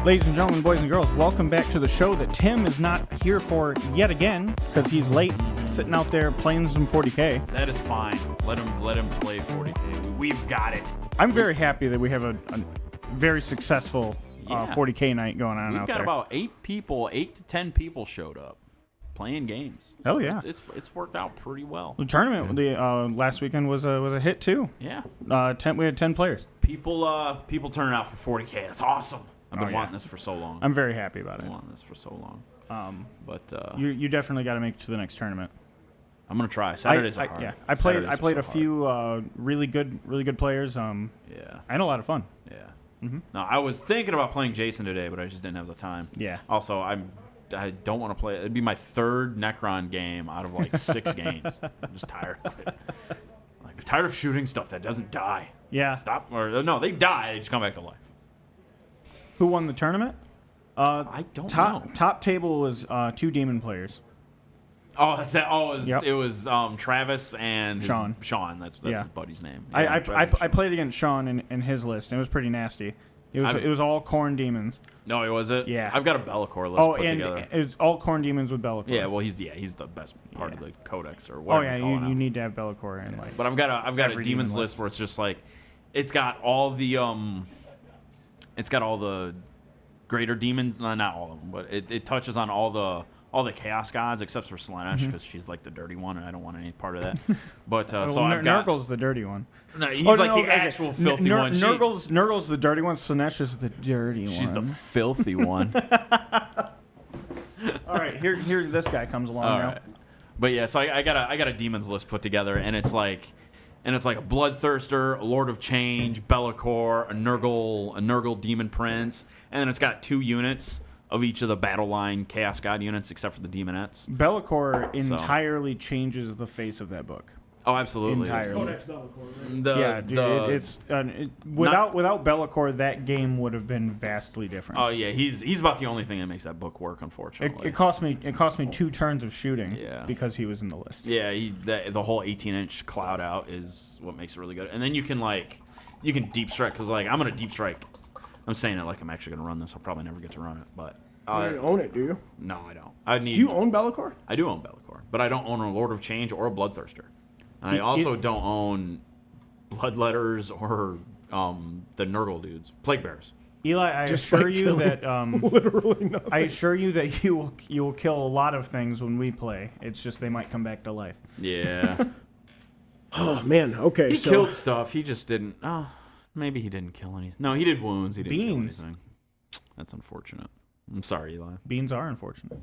Ladies and gentlemen, boys and girls, welcome back to the show that Tim is not here for yet again because he's late, sitting out there playing some 40K. That is fine. Let him play 40K. We've got it. I'm very happy that we have a very successful 40K night going on out there. We've got about 8 to 10 people showed up playing games. Oh yeah, it's worked out pretty well. The tournament last weekend was a hit too. Yeah. We had 10 players. People turning out for 40K. That's awesome. I've been wanting this for so long. I'm very happy about it. I've been wanting this for so long. But you definitely got to make it to the next tournament. I'm gonna try. Saturdays are hard. Yeah, I played a few really good players. I had a lot of fun. Yeah. Mm-hmm. No, I was thinking about playing Jason today, but I just didn't have the time. Yeah. Also, I don't want to play. It'd be my 3rd Necron game out of like 6 games. I'm just tired of it. I'm tired of shooting stuff that doesn't die. Yeah. Stop. Or no, they die. They just come back to life. Who won the tournament? I don't know. Top table was 2 demon players. Oh, that's that. Oh, Yep. It was Travis and Sean. Sean, that's his buddy's name. I Yeah, played against Sean in his list. And it was pretty nasty. It was all Khorne demons. No, it was it. Yeah. I've got a Be'lakor list put together. It was all Khorne demons with Be'lakor. Yeah, well, he's the best part of the codex or whatever. Oh yeah, you need to have Be'lakor in like. But I've got a every demons demon list where it's just like, it's got all the greater demons. No, not all of them, but it touches on all the chaos gods except for Slaanesh because she's like the dirty one and I don't want any part of that. But so I've got Nurgle's the dirty one. No, he's the actual filthy one. Nurgle's the dirty one. Slaanesh is the dirty one. She's the filthy one. All right, here this guy comes along All now. right. But yeah, so I got a demons list put together, and it's like a Bloodthirster, a Lord of Change, Be'lakor, a Nurgle Demon Prince, and then it's got 2 units of each of the battle line Chaos God units, except for the Demonettes. Be'lakor entirely changes the face of that book. Oh, absolutely. Entirely. Codex Be'lakor, right? Without Be'lakor, that game would have been vastly different. Oh yeah, he's about the only thing that makes that book work, unfortunately. It cost me 2 turns of shooting because he was in the list. Yeah, the whole 18-inch cloud out is what makes it really good. And then you can deep strike, because I'm gonna deep strike. I'm saying it like I'm actually gonna run this. I'll probably never get to run it, but You don't own it, do you? no, I don't. Do you own Be'lakor? I do own Be'lakor, but I don't own a Lord of Change or a Bloodthirster. And I also don't own Bloodletters or the Nurgle dudes, Plague Bears. Eli, I assure you that Literally nothing. I assure you that you will kill a lot of things when we play. It's just they might come back to life. Yeah, Oh man. Okay. he so killed stuff. He just didn't. Oh, maybe he didn't kill anything. No, he did wounds. He didn't Beans. kill anything. That's unfortunate. I'm sorry, Eli. Beans are unfortunate.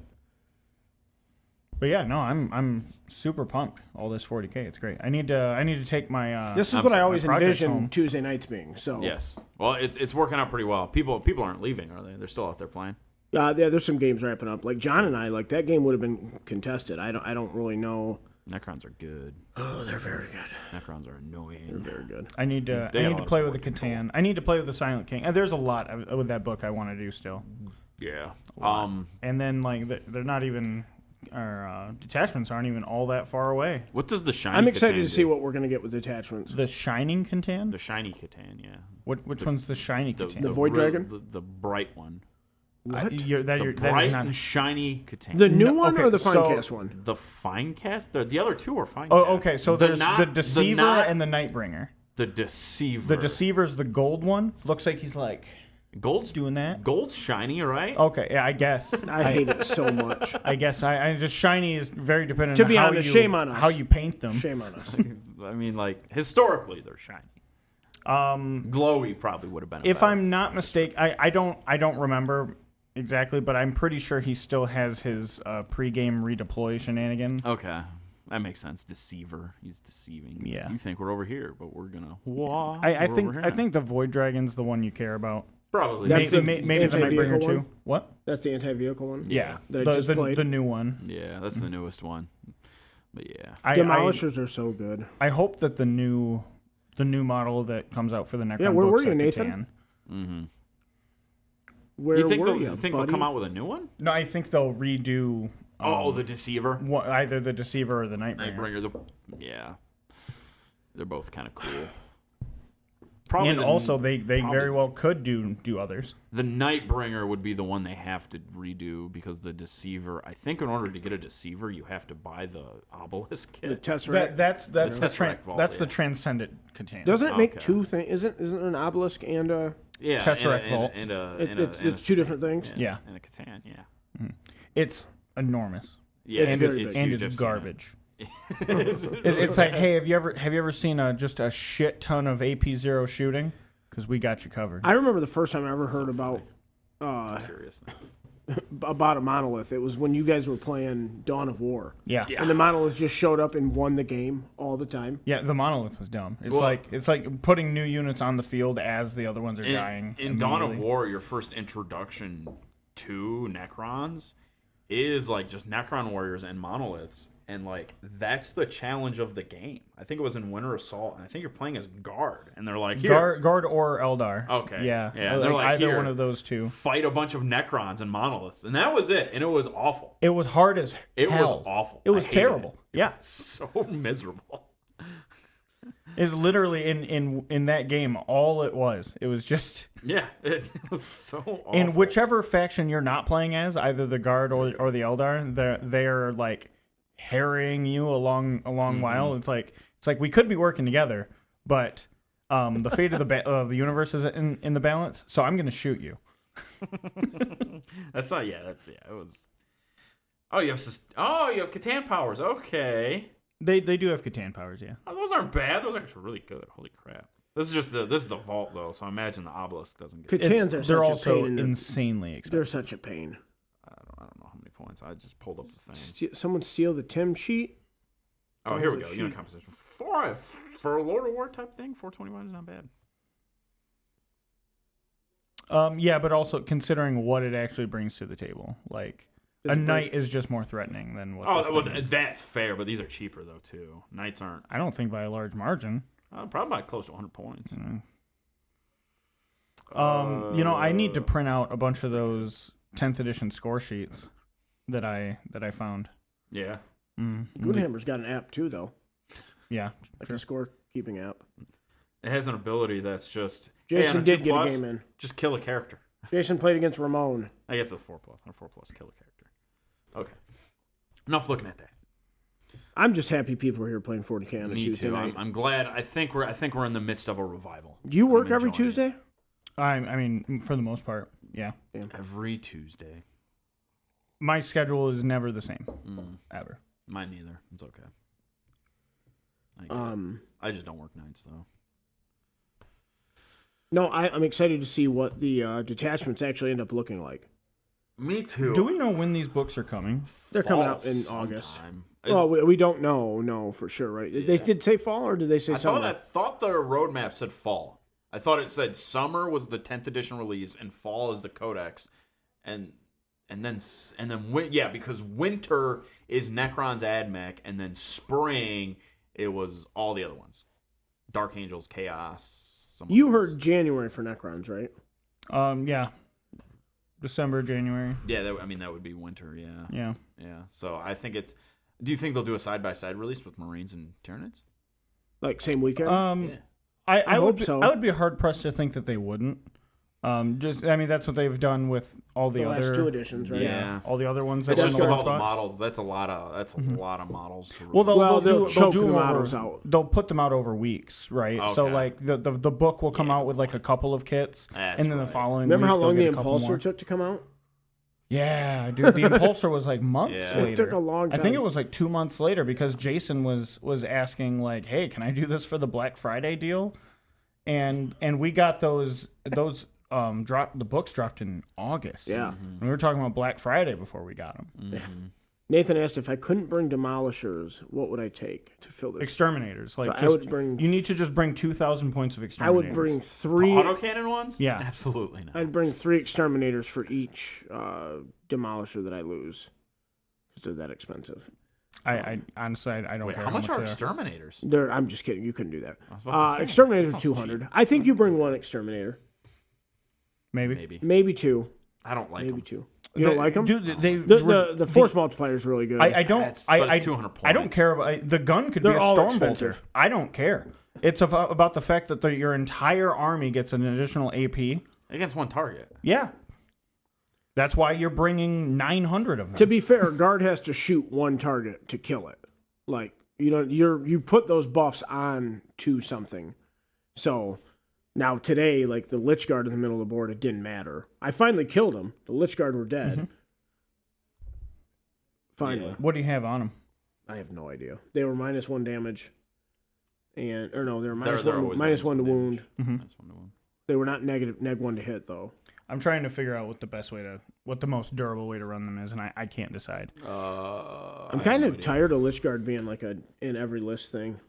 But yeah, no, I'm super pumped. All this 40K, it's great. I need to take my. this is I'm what sorry, I always my project's home. envisioned Tuesday nights being. So Yes. Well, it's working out pretty well. People aren't leaving, are they? They're still out there playing. yeah, there's some games wrapping up. Like John and I, like that game would have been contested. I don't really know. Necrons are good. Oh, they're very good. Necrons are annoying. They're very good. I need to play with the Catan. I need to play with the Silent King. And there's a lot with that book I want to do still. Yeah. And then like they're not even. Our detachments aren't even all that far away. What does the shiny? I'm excited Catan to see do? what we're gonna get with detachments. The Shining Catan? The shiny Catan. Yeah. Which one's the Shiny Catan? The Void Dragon? The bright one. What? The that bright is not. and shiny Catan. The new No, one okay, or the so- Finecast one? The fine cast. The other 2 are fine. Oh, cast. okay. So there's the Deceiver not- and the Nightbringer. the Deceiver. The Deceiver's the gold one. Looks like he's like Gold's doing that. Gold's shiny, right? Okay, yeah, I guess. I hate it so much. I guess I just shiny is very dependent To on be how honest, you, shame on us. how you paint them. Shame on us. I mean, like historically, they're shiny. Glowy probably would have been. If better. I'm not mistaken, I don't remember exactly, but I'm pretty sure he still has his pre-game redeploy shenanigan. Okay. That makes sense. Deceiver. He's deceiving. Yeah. You think we're over here, but we're gonna. I think the Void Dragon's the one you care about. Probably. That's Maybe the anti-vehicle Nightbringer too. one? What? That's the anti-vehicle one? Yeah, That I just played? the new one. Yeah, that's the newest one. But yeah. Demolishers are so good. I hope that the new model that comes out for the Necron Yeah, where books were you, at Nathan? Catan. Mm-hmm. Where You think were they'll you, they'll buddy? come out with a new one? No, I think they'll redo. The Deceiver. Either the Deceiver or the Nightbringer. Yeah. They're both kind of cool. Probably And also, they very well could do others. The Nightbringer would be the one they have to redo because the Deceiver. I think in order to get a Deceiver, you have to buy the Obelisk The kit. Tesseract. That's the Tesseract Vault, that's the yeah. Transcendent Catan. Doesn't it make Okay. two things? Isn't an obelisk and a? Yeah, Tesseract Vault. It's two different things. Yeah. and a Catan. Yeah, It's enormous. yeah, It's very it's big. And huge, it's I've seen it. garbage. It's like, hey, have you ever seen just a shit ton of AP0 shooting? Because we got you covered. I remember the first time I ever heard about Curious. about a monolith. It was when you guys were playing Dawn of War. Yeah. Yeah. And the monolith just showed up and won the game all the time. Yeah, the monolith was dumb. It's Well- like putting new units on the field as the other ones are dying. In Dawn of immediately. War, your first introduction to Necrons is like just Necron warriors and monoliths, and like that's the challenge of the game. I think it was in Winter Assault, and I think you're playing as Guard, and they're like, here, Guard or Eldar. Okay. Yeah. Yeah, they're like, either here. one of those two. fight a bunch of Necrons and monoliths, and that was it, and it was awful. It was hard as It hell. was awful. It was I hated terrible. it. Yeah. So miserable. It's literally in that game all it was. It was just Yeah, it was so awful. in whichever faction you're not playing as, either the Guard or the Eldar, they're like harrying you along while. It's like we could be working together, but the fate of the universe is in the balance. So I'm gonna shoot you. That's not. Yeah, that's it was. Oh, you have Catan powers. Okay. They do have Catan powers, yeah. Oh, those aren't bad. Those are actually really good. Holy crap. This is the vault though, so I imagine the obelisk doesn't get. Catans are such They're a also pain in the- insanely expensive. They're such a pain. I don't know how many points. I just pulled up the thing. Someone steal the Tim sheet. Oh, here we the go. sheet. Unit composition. For a Lord of War type thing, 421 is not bad. Yeah, but also considering what it actually brings to the table, like Does a it bring- knight is just more threatening than what. this Oh, well, thing is. that's fair, but these are cheaper though too. Knights aren't. I don't think by a large margin. Probably by close to 100 points. I need to print out a bunch of those 10th edition score sheets that I found. Yeah. Goodhammer's got an app too, though, Yeah, like a score keeping app. It has an ability that's just. Jason on a did 2+, get a game in. Just kill a character. Jason played against Ramon. I guess it's 4+. On a 4+, kill a character. Okay. Enough looking at that. I'm just happy people are here playing 40K on a Me Tuesday too. night. I'm glad. I think we're in the midst of a revival. Do you work I'm every enjoying it. Tuesday? I mean, for the most part, yeah. Every Tuesday. My schedule is never the same, ever. Mine neither. It's okay. I get it. I just don't work nights though. No, I'm excited to see what the detachments actually end up looking like. Me too. Do we know when these books are coming? They're coming out in August. sometime. Well, we don't know, no, for sure, right? They did say fall, or did they say summer? I thought the roadmap said fall. I thought it said summer was the 10th edition release and fall is the codex, and then because winter is Necron's AdMech, and then spring it was all the other ones, Dark Angels, Chaos. You heard January for Necrons, right? Yeah. December, January. Yeah, that would be winter. Yeah. Yeah. So I think it's. Do you think they'll do a side-by-side release with Marines and Tyranids? Like same weekend? Yeah. I hope would so. I would be hard pressed to think that they wouldn't. That's what they've done with all the last other two editions, right? Yeah. all the other ones. It's that just were in with the all the box. models. That's a lot of models. To Well, release. they'll choke do the them models over, out. They'll put them out over weeks, right? So Okay. like the book will come out with like a couple of kits, That's and then the right. following. Remember week how they'll long get the a couple Impulsor more. took to come out? Yeah, dude, the Impulsor was like months Yeah. later. It took a long I time. think it was like 2 months later because Jason was asking like, "Hey, can I do this for the Black Friday deal?" And we got those the books dropped in August. Yeah. And we were talking about Black Friday before we got them. Nathan asked if I couldn't bring Demolishers, what would I take to fill this? Exterminators, like So I just, would bring you need to just bring 2,000 points of I exterminators. would bring The 3. autocannon ones? Yeah. Absolutely not. I'd bring 3 Exterminators for each Demolisher that I lose, because they're that expensive. I honestly I don't Wait, care how much are they exterminators? I'm just kidding. You couldn't do that. I was about to say, Exterminators that are sounds 200. cheap. I think you bring 1 Exterminator, Maybe. maybe 2, I don't like maybe them. 2. You don't like them? Dude, The force multiplier is really good. I don't. But it's 200 I don't points. care about the gun. Could They're be a all storm expensive. bolter. I don't care. It's about the fact that your entire army gets an additional AP. Against one target. Yeah. That's why you're bringing 900 of them. To be fair, guard has to shoot one target to kill it. Like, you put those buffs on to something. So now today, like the Lich Guard in the middle of the board, it didn't matter. I finally killed them. The Lich Guard were dead. Mm-hmm. Finally. Yeah. What do you have on them? I have no idea. They were -1 damage. They were minus They're one, always minus one to damage. wound. Mm-hmm. Minus 1 to wound. They were not neg 1 to hit, though. I'm trying to figure out what the most durable way to run them is, and I can't decide. I'm kind of tired of Lich Guard being like in every list thing.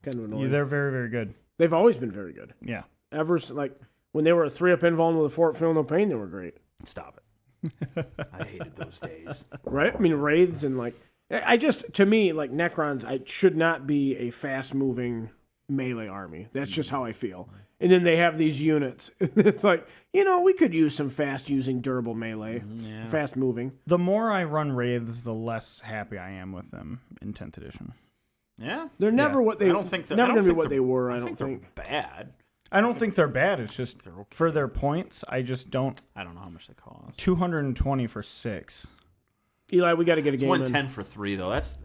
Kind of annoying. Yeah, they're very, very good. They've always been very good. Yeah. Like when they were a 3-up invuln with a 4-up feel no pain, they were great. Stop it. I hated those days. Right? I mean, Wraiths and like, to me, like Necrons, I should not be a fast-moving melee army. That's just how I feel. And then they have these units. It's like, we could use some fast-using, durable melee. Yeah. Fast-moving. The more I run Wraiths, the less happy I am with them in 10th edition. Yeah. They're never what they. I don't think never I don't gonna be think what they're- they were. I I don't think think. they're bad. I don't think they're bad. It's just They're okay. for their points, I just don't. I don't know how much they cost. 220 for 6. Eli, we got to get a It's game in. 110 for 3 though. That's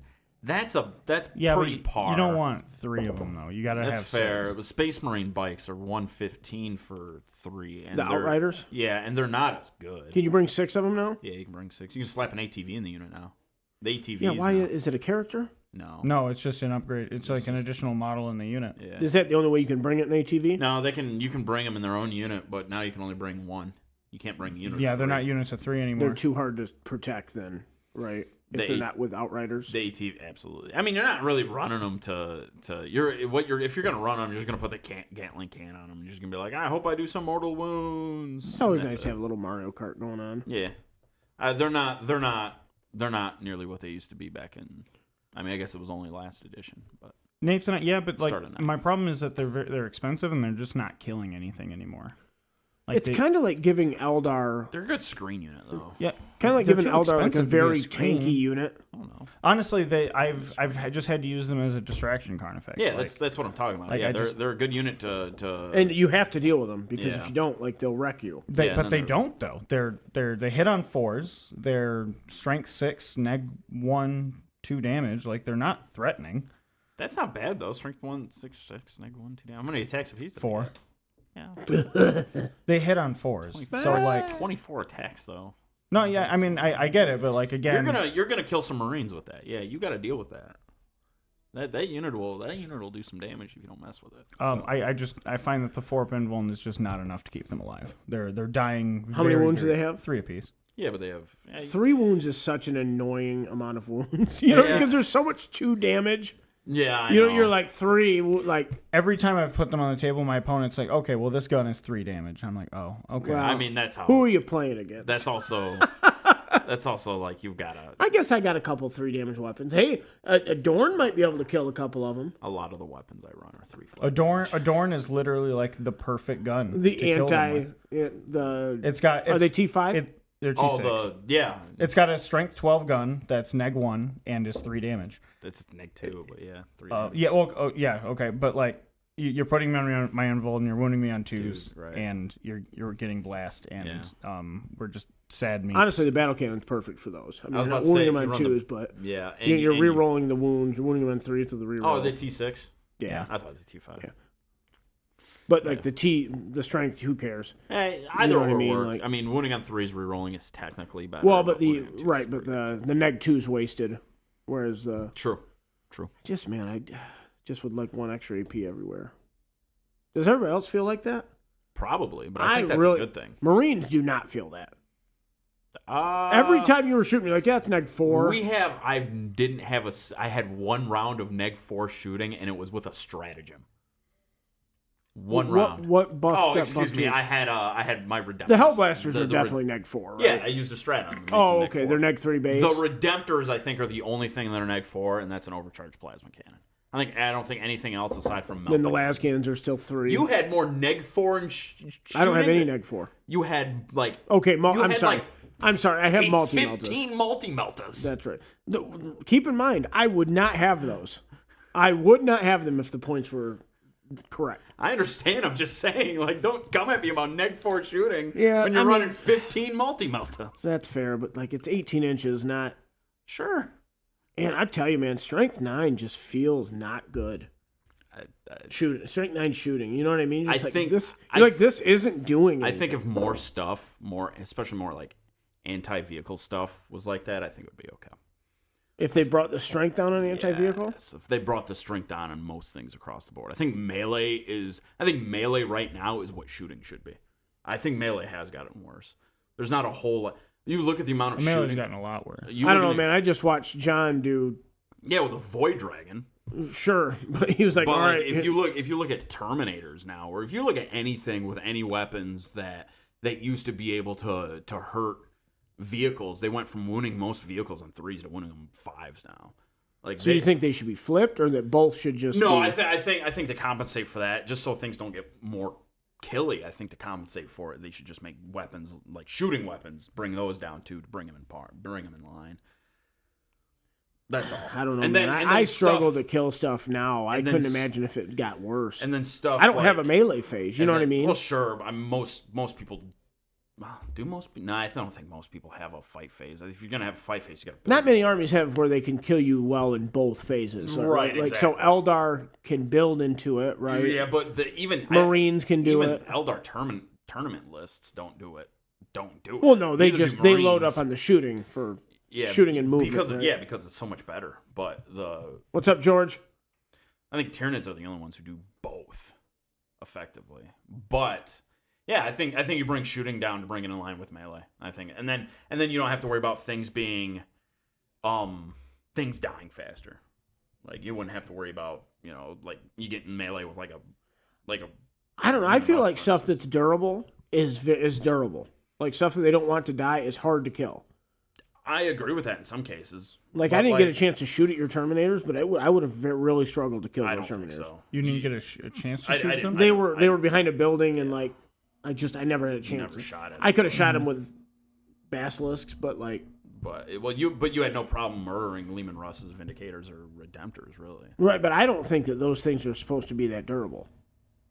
Yeah, pretty but par. you don't want 3 of them though. You got to That's have fair. 6. But Space Marine bikes are 115 for 3. And The they're- Outriders? Yeah, and they're not as good. Can you bring 6 of them now? Yeah, you can bring 6. You can slap an ATV in the unit now. The ATV. Yeah. Why is it a character? No. No, it's just an upgrade. It's like an additional model in the unit. Yeah. Is that the only way you can bring it in ATV? No, you can bring them in their own unit, but now you can only bring 1. You can't bring units. Yeah, they're not units of 3 anymore. They're too hard to protect then, right? If they're not with Outriders. The ATV, absolutely. I mean, you're not really running them if you're gonna run them, you're just gonna put the Gatling can on them. You're just gonna be like, I hope I do some mortal wounds. It's always And nice that's to have a little Mario Kart going on. Yeah, they're not nearly what they used to be back in. I mean, I guess it was only last edition, but Nathan, yeah, but like Started my problem is that they're expensive and they're just not killing anything anymore. Like It's kind of like giving Eldar, they're a good screen unit though. yeah, kind of like they're giving too Eldar like a expensive to be very screen. tanky unit. I don't know. Honestly, I've just had to use them as a distraction carnifex. Yeah, like, that's what I'm talking about. like, Yeah, I they're just- they're a good unit to And you have to deal with them because Yeah. if you don't, like they'll wreck you. They, Yeah, but and they then don't though. They hit on 4s. They're strength 6, neg 1, 2 damage. Like they're not threatening. That's not bad though. Strength 1, 6, 6, neg 1, 2 down. How many attacks have he? 4. Yeah. They hit on 4s. So That's like 24 attacks though. no, yeah. I mean, I get it, but like again, You're gonna kill some Marines with that. Yeah, you got to deal with that. That unit will do some damage if you don't mess with it. So, I find that the 4-up invuln is just not enough to keep them alive. They're dying. How many very, wounds do very- they have? 3 apiece. yeah, but they have 3 wounds is such an annoying amount of wounds, you know, Yeah. because there's so much 2 damage. Yeah, I You know. know, you're like 3, like Every time I've put them on the table, my opponent's like, okay, well this gun is 3 damage. I'm like, oh, okay. Well, I mean, that's how. who are you playing against? That's also. That's also like you've got I guess I got a couple 3 damage weapons. Hey, Adorn might be able to kill a couple of them. a lot of the weapons I run are 3 flags. Adorn is literally like the perfect gun. The to kill them anti, with. the It's got. are It's, they T5? they're Oh, T6. yeah, It's got a strength 12 gun that's neg 1 and is 3 damage. it's neg 2, but yeah, 3. Yeah, well, yeah, okay, but like you're putting me on my invuln, and you're wounding me on 2s, Twos, right. and you're getting blast, and Yeah. we're just sad meat. Honestly, the battle cannon's perfect for those. I mean, was you're not about to say, wounding if them you on run the- 2s, but Yeah, you're and re-rolling the wounds. You're wounding them on 3 to the re-roll. Oh, are they T6? yeah. I thought it was T5. Yeah. But like the strength, who cares? Hey, either know what I or mean, work. like- I mean, wounding on 3s re-rolling is technically better. Well, but wounding on 2s is but pretty- the neg 2's wasted, whereas True. just man, I just would like 1 extra AP everywhere. Does everybody else feel like that? Probably, but I think that's really, a good thing. Marines do not feel that. Uh, Every time you were shooting, you're like, yeah, it's neg 4. I had 1 round of neg 4 shooting, and it was with a stratagem. One round. What buff? Oh, got excuse buffed me. to you? I had my redemptors. The Hellblasters are The definitely neg 4, right? Yeah, I used a strat on them. to make Oh, them neg okay. 4. They're neg 3 base. The Redemptors, I think, are the only thing that are neg 4, and that's an overcharged plasma cannon. I don't think anything else aside from melting. Then the las cannons are still 3. You had more neg 4 and I don't have shooting. any neg 4. You had like Okay, you I'm had, sorry. like, I'm sorry. I have multi-meltas. 15 multi-meltas. That's right. Keep in mind, I would not have those. I would not have them if the points were Correct. I understand. I'm just saying, like, don't come at me about neg 4 shooting Yeah, when you're I mean- running 15 multi-meltas. That's fair, but like it's 18 inches, not. Sure. And I tell you, man, strength 9 just feels not good. Strength 9 shooting. You know what I mean? Just I think this. You're like this isn't doing anything. I think if more stuff, especially more like anti-vehicle stuff, was like that, I think it would be okay. If they brought the strength down on the anti-vehicle? Yes, if they brought the strength down on most things across the board. I think melee right now is what shooting should be. I think melee has gotten worse. There's not a whole lot. You look at the amount of Melee's shooting. gotten a lot worse. I don't know, man. I just watched John do. Yeah, with a Void Dragon. Sure, but he was like, But all like, right. if you look at Terminators now, or if you look at anything with any weapons that used to be able to hurt vehicles, they went from winning most vehicles on 3s to winning them 5s now. Like, So you think they should be flipped, or that both should just? No, be... I think to compensate for that, just so things don't get more killy. I think to compensate for it, they should just make weapons like shooting weapons, bring those down too, to bring them in line. That's all. I don't know, and man. then I struggle stuff- to kill stuff now. I and then couldn't s- imagine if it got worse. And then stuff. I don't like, have a melee phase. You know what I mean? Well, sure. Most people. Do most? No, I don't think most people have a fight phase. If you're gonna have a fight phase, you got to. Not many armies have where they can kill you well in both phases. Right, Like so, exactly. Eldar can build into it, right? Yeah, but even Marines can do even it. Eldar tournament lists don't do it. Well, no, they Neither just do they load Marines. up on the shooting for shooting and movement. because right? because it's so much better. But What's up, George? I think Tyranids are the only ones who do both effectively. But yeah, I think you bring shooting down to bring it in line with melee. I think, and then you don't have to worry about things being, things dying faster. Like you wouldn't have to worry about like you get in melee with like a. I don't know. I feel like stuff that's durable is durable. Like stuff that they don't want to die is hard to kill. I agree with that in some cases. Like but I didn't get a chance to shoot at your Terminators, but I would have really struggled to kill I those don't think Terminators. so. You didn't get a chance to I shoot didn't- them? They were behind a building and like I never had a chance. Never shot it. I could have shot him with basilisks, but like But you had no problem murdering Lehman Russ's Vindicators or Redemptors, really. right. But I don't think that those things are supposed to be that durable.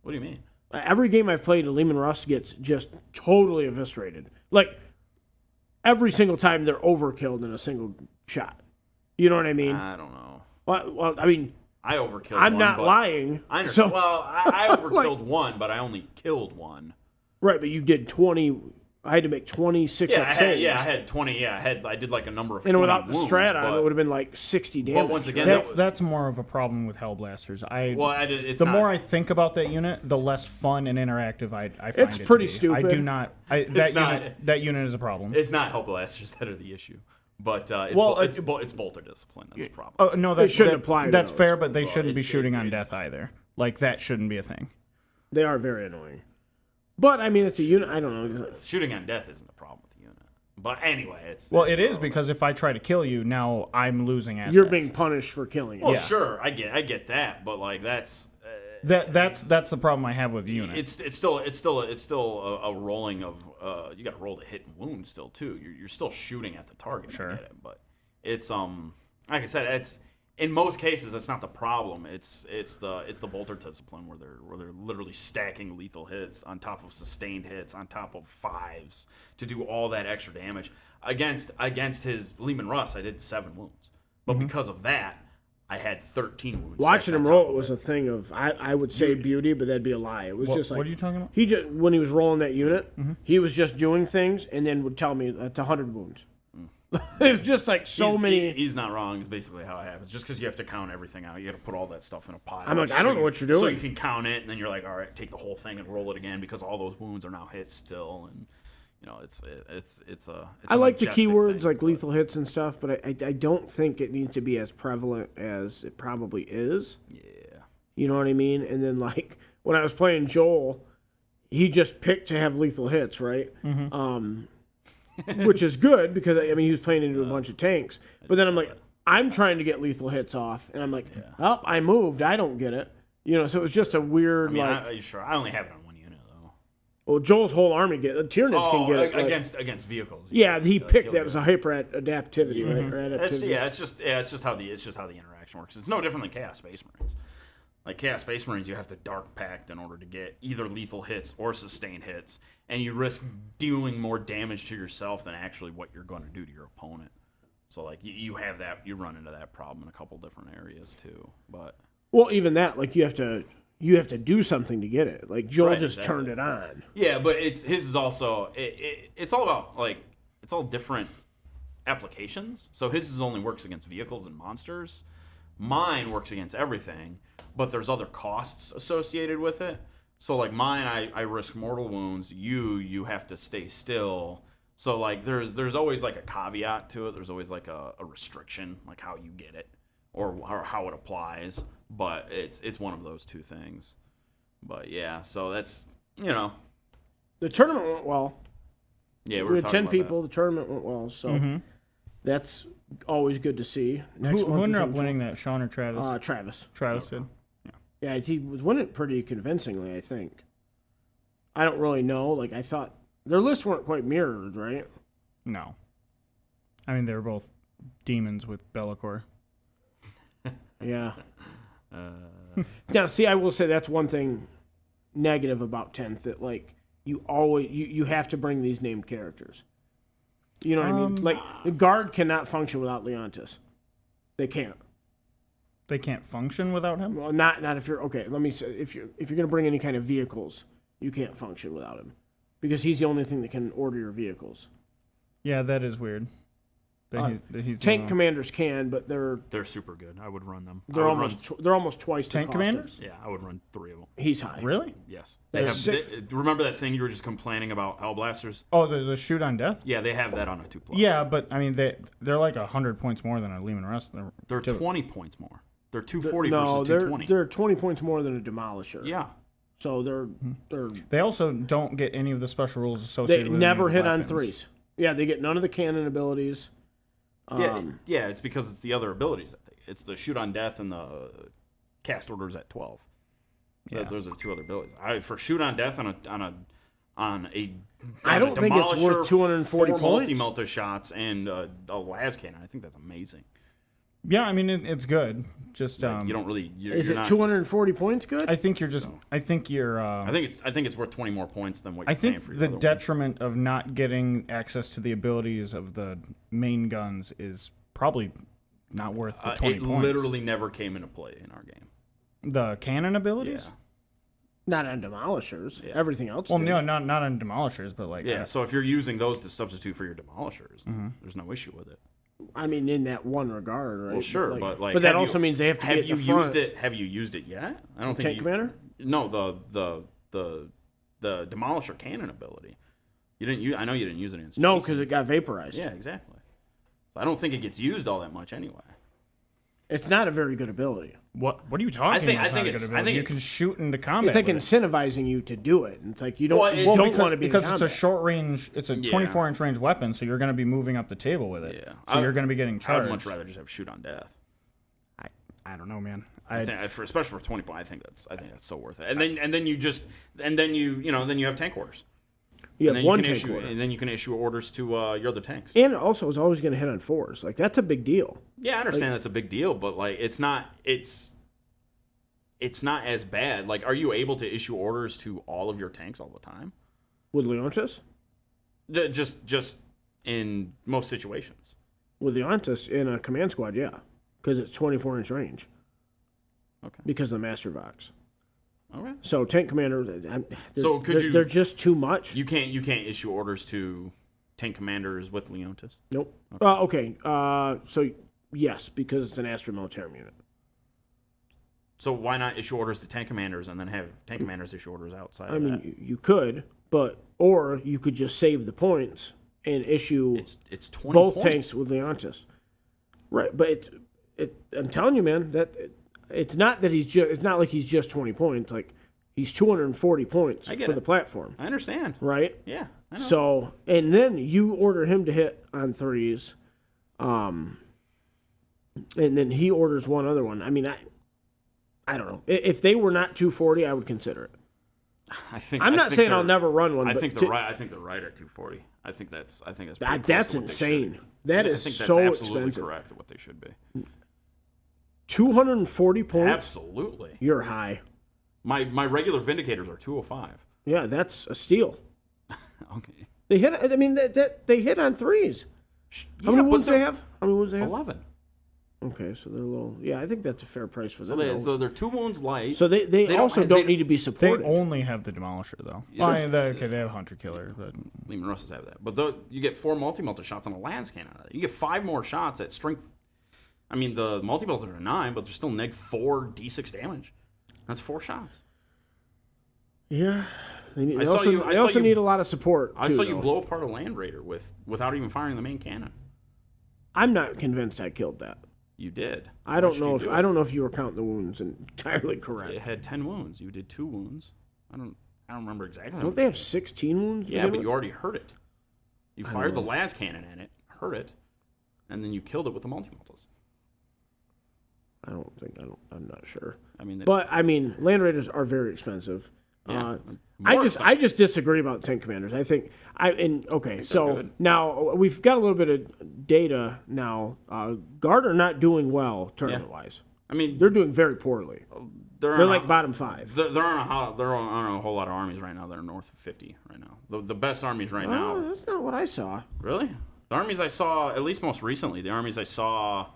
What do you mean? Every game I've played, a Lehman Russ gets just totally eviscerated. Like every single time they're overkilled in a single shot. You know what I mean? I don't know. Well, I mean, I overkilled. I'm one, not but lying. I understand. So, Well, I overkilled one, but I only killed one. right, but you did 20. I had to make 26 up saves. I had 20. Yeah, I did like a number of. And 20 without the wounds, strat on, but- it would have been like 60 damage. once again, That's more of a problem with Hellblasters. it's More I think about that unit, the less fun and interactive I find It's it pretty to be. stupid. I do not. That unit is a problem. It's not Hellblasters that are the issue, but it's bolter discipline that's the problem. Oh no, They shouldn't apply to That's those. fair, but they Well, shouldn't be shooting on it- death either. Like that shouldn't be a thing. They are very annoying. But, I mean, it's a unit. I don't know. Shooting on death isn't the problem with the unit. But anyway, it's Well, it is because if I try to kill you, now I'm losing assets. You're being punished for killing it. Well, yeah. sure, I get that, but like that's. That's the problem I have with the unit. It's still a rolling of you got to roll to hit and wound still too. You're still shooting at the target. Sure. I get it, but it's like I said, it's in most cases that's not the problem. It's the bolter discipline where they're literally stacking lethal hits on top of sustained hits on top of 5s to do all that extra damage against his Lehman Russ. I did 7 wounds, but because of that. I had 13 wounds. Watching him on top roll of was a thing of, I would say beauty, but that'd be a lie. It was just like. What are you talking about? He just, when he was rolling that unit, he was just doing things and then would tell me that's 100 wounds. It was just like many. He's not wrong. It's basically how it happens. Just because you have to count everything out, you got to put all that stuff in a pile. I'm like, I don't know what you're doing. So you can count it, and then you're like, all right, take the whole thing and roll it again because all those wounds are now hit still, and it's I like the majestic keywords thing, like but- lethal hits and stuff, but I don't think it needs to be as prevalent as it probably is. Yeah. You know what I mean? And then like when I was playing Joel, he just picked to have lethal hits, right? Which is good because I mean he was playing into a bunch of tanks. But then I'm like, I'm trying to get lethal hits off, and I'm like, oh, I moved, I don't get it. You know, so it was just a weird I mean, like. sure. I only have it on one unit though. Well, Joel's whole army Tyranids can get it like- against vehicles. Yeah, he picked he'll that get was it. a hyper adaptivity, right? Or It's adaptivity. just how the interaction works. It's no different than Chaos Space Marines. Like Chaos Space Marines, you have to Dark Pact in order to get either lethal hits or sustained hits, and you risk dealing more damage to yourself than actually what you're going to do to your opponent. So like you have that, you run into that problem in a couple different areas too. But well, even that, like you have to do something to get it. Like Joel just turned it on. Yeah, but his is also it's all about like it's all different applications. So his only works against vehicles and monsters. Mine works against everything, but there's other costs associated with it. So like mine, I risk mortal wounds. You have to stay still. So like there's always like a caveat to it. There's always like a restriction, like how you get it or how it applies. But it's one of those two things. But yeah, so that's the tournament went well. Yeah, we had 10 people. The tournament went well, so that's always good to see. Who ended up winning that, Sean or Travis? Travis. Travis did. Yeah, he was winning it pretty convincingly, I think. I don't really know. Like, I thought their lists weren't quite mirrored, right? No. I mean, they were both demons with Be'lakor. Yeah. Now, see, I will say that's one thing negative about 10th, that, like, you always you have to bring these named characters. You know what I mean? Like, the guard cannot function without Leontis. They can't. They can't function without him? Well, not if you're okay. Let me say, if you're gonna bring any kind of vehicles, you can't function without him, because he's the only thing that can order your vehicles. Yeah, that is weird. He's tank commanders can, but they're super good. I would run them. They're almost twice the tank cost commanders. Yeah, I would run 3 of them. He's high. Really? Yes. Remember that thing you were just complaining about, Hellblasters? Oh, the shoot on death. Yeah, they have that on a 2+. Yeah, but I mean they're like 100 points more than a Lehman Russ. They're 20 points more. They're 240 versus 220. They're 20 points more than a Demolisher. Yeah. So they also don't get any of the special rules associated with it. They never hit on 3s. Yeah, they get none of the cannon abilities. Yeah, it's because it's the other abilities. It's the shoot on death and the cast orders at 12. Yeah. Those are 2 other abilities. For shoot on death on a I don't think it's worth 240 points. Multi-melta shots and a las cannon. I think that's amazing. Yeah, I mean it's good. Just you don't really. Is it 240 points good? I think you're just. I think you're. I think it's worth 20 more points than what. I think the detriment of not getting access to the abilities of the main guns is probably not worth the 20 points. It literally never came into play in our game. The cannon abilities. Yeah. Not on Demolishers. Yeah. Everything else. Well, no, not on Demolishers, but like. Yeah. So if you're using those to substitute for your Demolishers, there's no issue with it. I mean, in that one regard, right? Well, sure, but that also means they have to. Have you used it? Have you used it yet? I don't think. Tank Commander? No, the Demolisher cannon ability. You didn't. I know you didn't use it in. No, because it got vaporized. Yeah, exactly. So I don't think it gets used all that much anyway. It's not a very good ability. What are you talking about? I think you can shoot into combat. It's like incentivizing you to do it. It's like you don't want to be because it's a short range. It's a 24-inch range weapon, so you're going to be moving up the table with it. Yeah. So you're going to be getting charged. I would much rather just have shoot on death. I don't know, man. I think especially for 20 points, I think that's so worth it. And then you have tank orders. You have one tank order. And then you can issue orders to your other tanks. And also, it's always going to hit on 4s. Like, that's a big deal. Yeah, I understand that's a big deal, but like, it's not as bad. Like, are you able to issue orders to all of your tanks all the time? With Leontis? Just in most situations. With Leontis in a command squad, yeah, because it's 24-inch range. Okay. Because of the Master Vox. Okay. So tank commander, they're just too much. You can't issue orders to tank commanders with Leontis? Nope. Okay. So yes, because it's an Astra Militarum unit. So why not issue orders to tank commanders and then have tank commanders issue orders outside? I mean, you could, or you could just save the points and issue it's 20 both points. tanks with Leontis. Right, but I'm telling you, man, that. It's not that it's not like he's just 20 points. Like, he's 240 points for the platform. I understand. Right? Yeah. I know. So, and then you order him to hit on 3s, and then he orders one other one. I mean, I don't know. If they were not 240, I would consider it. I'm not saying I'll never run one. I think they're right at 240. I think that's that's insane. That is I think that's so absolutely expensive. correct at what they should be. 240 points. Absolutely. You're high. My regular Vindicators are 205. Yeah, that's a steal. Okay. They hit. I mean, they hit on threes. How many wounds they have? How many wounds they have? 11. Okay, so they're a little. Yeah, I think that's a fair price for So them. they're 2 wounds light. So they also don't need to be They supported. only have the Demolisher, though. Yeah. Well, okay, they have Hunter Killer, but Lehman Russes have that. But you get 4 multi-melter shots on a Lance cannon. You get 5 more shots at strength. I mean, the multi-melters are 9, but they're still neg 4 d6 damage. That's 4 shots. Yeah. They I saw you- also need a lot of support. I too, saw you though. blow apart a Land Raider without even firing the main cannon. I'm not convinced I killed that. You did. I don't Watched know you if do I it. don't know if you were counting the wounds entirely correct. It had 10 wounds. You did 2 wounds. I don't remember exactly. how Don't they many. have 16 wounds? to Yeah, begin but with? you already hurt it. You I fired the don't know. las cannon at it, hurt it, and then you killed it with the multi-meltas. I'm not sure. I mean, But I mean, Land Raiders are very expensive. yeah, I more I just disagree about tank commanders. I think they're so good. now we've got a little bit of data now. Guard are not doing well tournament wise. I mean, They're doing very poorly. They're like bottom 5. They're on a whole lot of armies right now that are north of 50 right now. The best armies right Oh, now. that's not what I saw. Really? The armies I saw, at least most recently, the armies I saw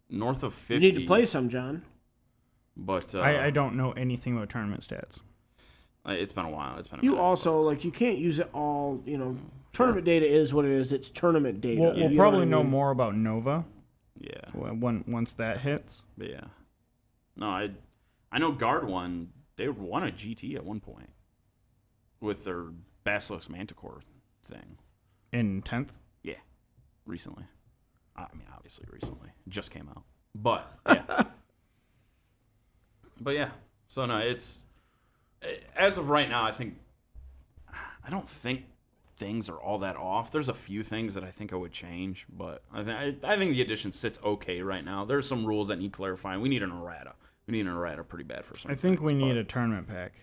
north of 50. You need to play some, John. But I don't know anything about tournament stats. It's been a while. It's been a You minute, also you can't use it all. Tournament data is what it is. It's tournament data. We'll You know probably what I know mean? more about Nova Yeah. once that hits. But yeah. No, I know Guard won. They won a GT at one point with their Basilisk Manticore thing. In 10th? Yeah, recently. I mean, obviously recently. It just came out. But yeah. But yeah. So no, it's as of right now. I don't think things are all that off. There's a few things that I think I would change, but I think the edition sits okay right now. There's some rules that need clarifying. We need an errata. We need an errata pretty bad for some. I think we things, need but- a tournament pack,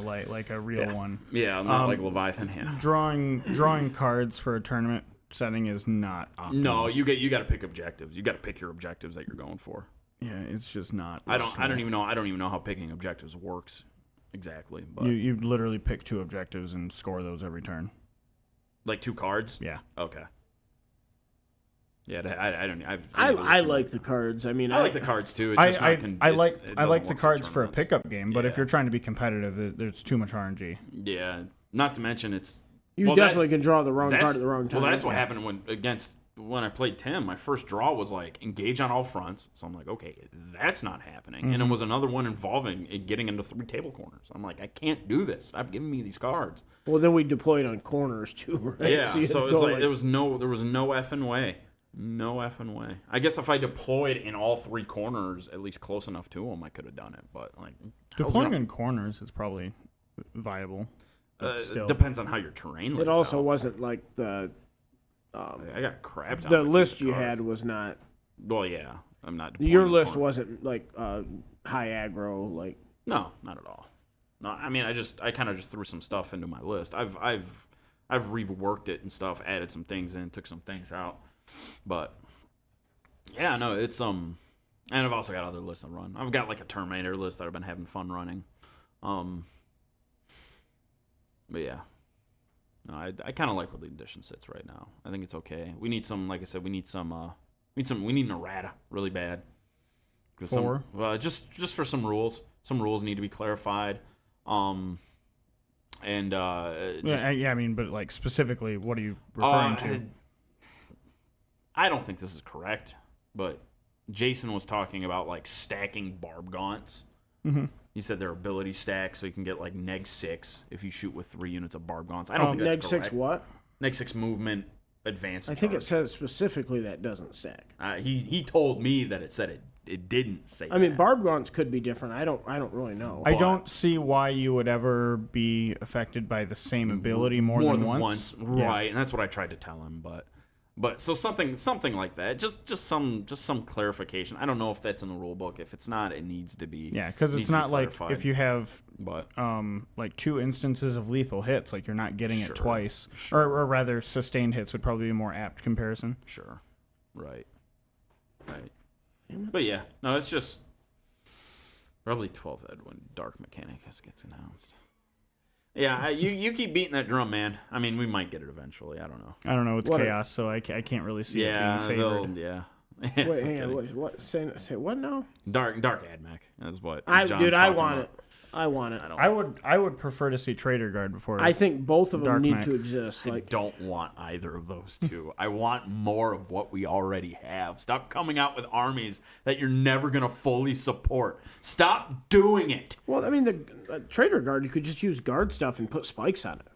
like a real one. Yeah, not like Leviathan. Yeah. Drawing cards for a tournament setting is not optimal. No, you got to pick objectives. You got to pick your objectives that you're going for. Yeah, it's just not. I don't even know how picking objectives works exactly. But You literally pick 2 objectives and score those every turn. like 2 cards. Yeah. Okay. Yeah, I don't. I like the cards. I mean, I like the cards too. It's just I not like it I like doesn't the work cards for a tournaments. pickup game, but if Yeah. you're trying to be competitive, there's too much RNG. Yeah, not to mention it's. you well, definitely that's- can draw the wrong that's- card at the wrong time. Well, that's what happened when I played Tim. My first draw was like engage on all fronts. So I'm like, okay, that's not happening. And it was another one involving it getting into 3 table corners. I'm like, I can't do this. Stop giving me these cards. Well, then we deployed on corners too, right? Yeah, you had so to it's go, like there was no effing way. No effing way. I guess if I deployed in all 3 corners, at least close enough to them, I could have done it. But like Deploying in corners is probably viable. But still. depends on how your terrain lays It also out. wasn't like the I got crapped on. the with list these you cards. had was not. Well, yeah, I'm not. deploying Your in list corners. wasn't like high aggro. Like No, not at all. No, I mean, I kind of just threw some stuff into my list. I've reworked it and stuff, added some things in, took some things out, but yeah, no, it's and I've also got other lists I run. I've got like a Terminator list that I've been having fun running, but yeah, no, I kind of like where the edition sits right now. I think it's okay. We need some, like I said, we need an errata really bad. For? Just for some rules. Some rules need to be clarified. Yeah, I mean, but like specifically, what are you referring to? I don't think this is correct, but Jason was talking about like stacking barb gaunts. Mm-hmm. He said they're ability stacks, so you can get like neg 6 if you shoot with 3 units of barb gaunts. I don't think that's neg correct. 6 what? Neg 6 movement advance. I think it says specifically that doesn't stack. He told me that it said it didn't say. I mean, that. barb gaunts could be different. I don't really know. I don't see why you would ever be affected by the same ability more than once. Right? And that's what I tried to tell him, but so something like that, just some clarification. I don't know if that's in the rule book. If it's not, it needs to be. Yeah, because it's not like if you have but like 2 instances of lethal hits, like you're not getting Sure. it twice, Sure. or rather, sustained hits would probably be a more apt comparison. Sure, right. But yeah, no, it's just probably 12th Ed when Dark Mechanicus gets announced. Yeah, you keep beating that drum, man. I mean, we might get it eventually. I don't know. I don't know. It's chaos, so I can't really see it being favored. Yeah. Wait, hang on. What? Say what now? Dark AdMech. That's what. I John's want about. it. I want it. I would prefer to see Trader Guard before. I think both of them Dark need Mech. to exist. I don't want either of those two. I want more of what we already have. Stop coming out with armies that you're never going to fully support. Stop doing it. Well, I mean, the Trader Guard, you could just use guard stuff and put spikes on it.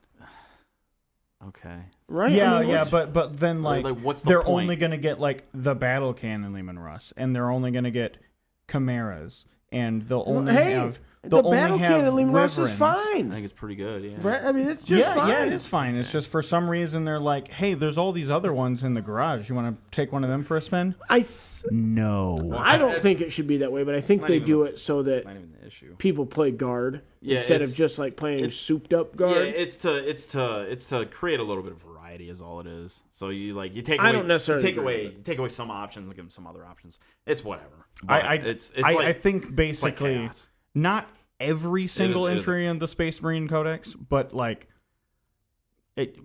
Okay. Right? Yeah, I mean, but then what's the they're point? only gonna get like the battle cannon Lehman Russ, and they're only gonna get chimeras, and they'll only have the battle cannon Lehman Russ is I fine. think it's pretty good, yeah. Right? I mean, it's just fine. Yeah, it is fine. It's just for some reason they're like, hey, there's all these other ones in the garage. You want to take one of them for a spin? No. I don't think it should be that way, but I think they do it so that Not even the issue. people play guard instead of just like playing souped up guard. Yeah, it's to create a little bit of variety is all it is. So you take I away don't necessarily you agree with take away some options and give them some other options. It's whatever. I Like, think basically chaos. not every single it is. entry in the Space Marine Codex, but like it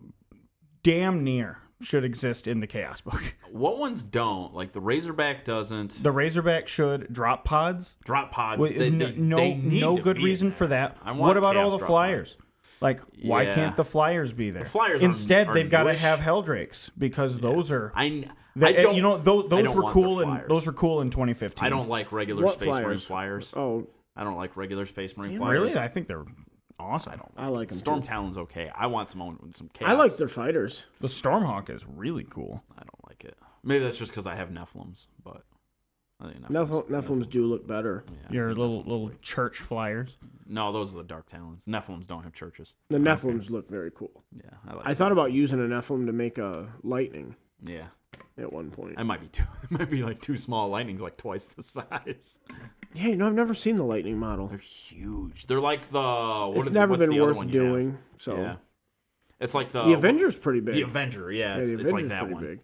damn near should exist in the Chaos Book. What ones don't? Like the Razorback doesn't. The Razorback should drop pods. Drop pods. Wait, they no need to good be reason in for there. that. I want What about Chaos all the drop flyers? pods. Like, why Yeah. can't the flyers be there? The flyers Instead, are they've got to wish- have Helldrakes because those are. I don't, you know, those don't were want cool the in flyers. those were cool in 2015. I don't like regular What Space Marine flyers? flyers. Oh, I don't like regular Space Marine flyers. Really, I think they're awesome. I like them. Storm Talon's okay. I want some chaos. I like their fighters. The Stormhawk is really cool. I don't like it. Maybe that's just because I have Nephilims, but I think Nephilims do look better. Yeah, I Your think little church flyers. No, those are the Dark Talons. Nephilims don't have churches. The Nephilims look very cool. Yeah, I like. I thought about using a Nephilim to make a lightning Yeah, at one point. I might be too. It might be like two small lightnings, like twice the size. Yeah, I've never seen the lightning model. They're huge. They're like the. It's never what's been the other worth one you have? doing. So Yeah, it's like the Avenger's pretty big. The Avenger, yeah, the it's Avenger's like that pretty one. big.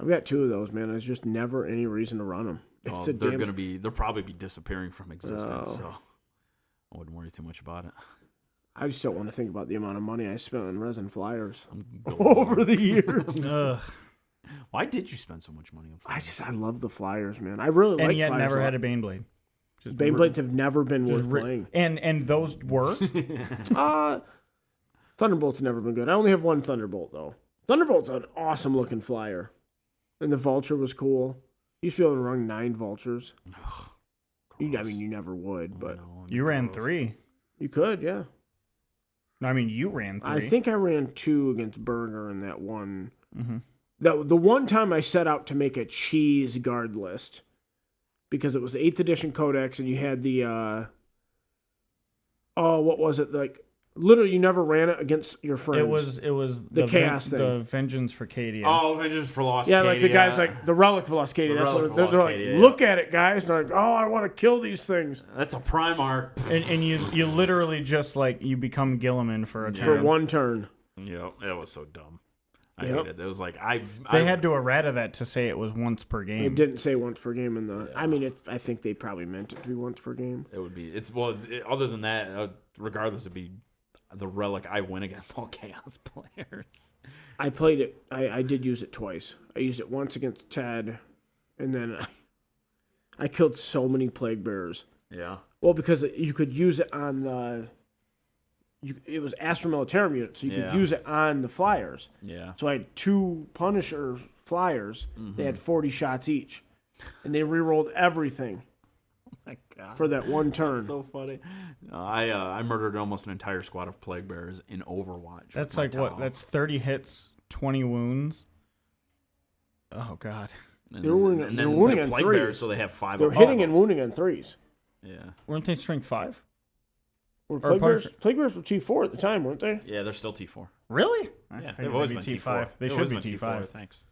I've got two of those, man. There's just never any reason to run them. Well, they'll probably be disappearing from existence, Oh. so I wouldn't worry too much about it. I just don't want to think about the amount of money I spent on resin flyers I'm going over the years. Ugh. Why did you spend so much money on flyers? I love the flyers, man. I really like And yet flyers never a had lot. a Baneblade. Just Baneblades have never been worth ri- playing. And those were. Thunderbolt's never been good. I only have one Thunderbolt though. Thunderbolt's an awesome looking flyer, and the Vulture was cool. You used to be able to run 9 Vultures. I mean, you never would, but You ran 3. you could, yeah. No, I mean, you ran 3. I think I ran 2 against Berger in that one. Mhm. The one time I set out to make a cheese guard list because it was the 8th edition codex, and you had the what was it like? Literally, you never ran it against your friends. It was The chaos thing. The Vengeance for Cadia. Oh, Avengers for Lost. Yeah, like the guys like the Relic Velocity. The That's Relic what they're like. Velocity, yeah. Look at it, guys. And they're like, oh, I want to kill these things That's a Primarch. And you literally just like you become Gilliman for a Yeah. for turn. one turn. Yep, it was so dumb. I Yep. hated it. It was like They had to errata that to say it was once per game. It didn't say once per game in the. I mean, I think they probably meant it to be once per game. It would be. Other than that, regardless, it'd be the Relic. I win against all Chaos players. I played it. I did use it twice. I used it once against Ted, and then I killed so many Plague Bearers. Yeah. Well, because you could use it on the. It was Astra Militarum unit, so you Yeah. could use it on the flyers. Yeah. So I had 2 Punisher flyers. They had 40 shots each, and they rerolled everything My God. for that one turn. So funny. I murdered almost an entire squad of Plague Bearers in Overwatch. That's with my like what? Tau. That's 30 hits, 20 wounds. Oh God. And They were wounding- then they were it's wounding like on Plague threes. Bearers, so they have 5. They were of hitting them. and wounding on 3s. Yeah. Weren't they strength 5? Were Or Plague Bearers, Punisher. Plague Bearers were T4 at the time, weren't they? Yeah, they're still T4. Really? Yeah, they've always been T5. They should be T5. Thanks.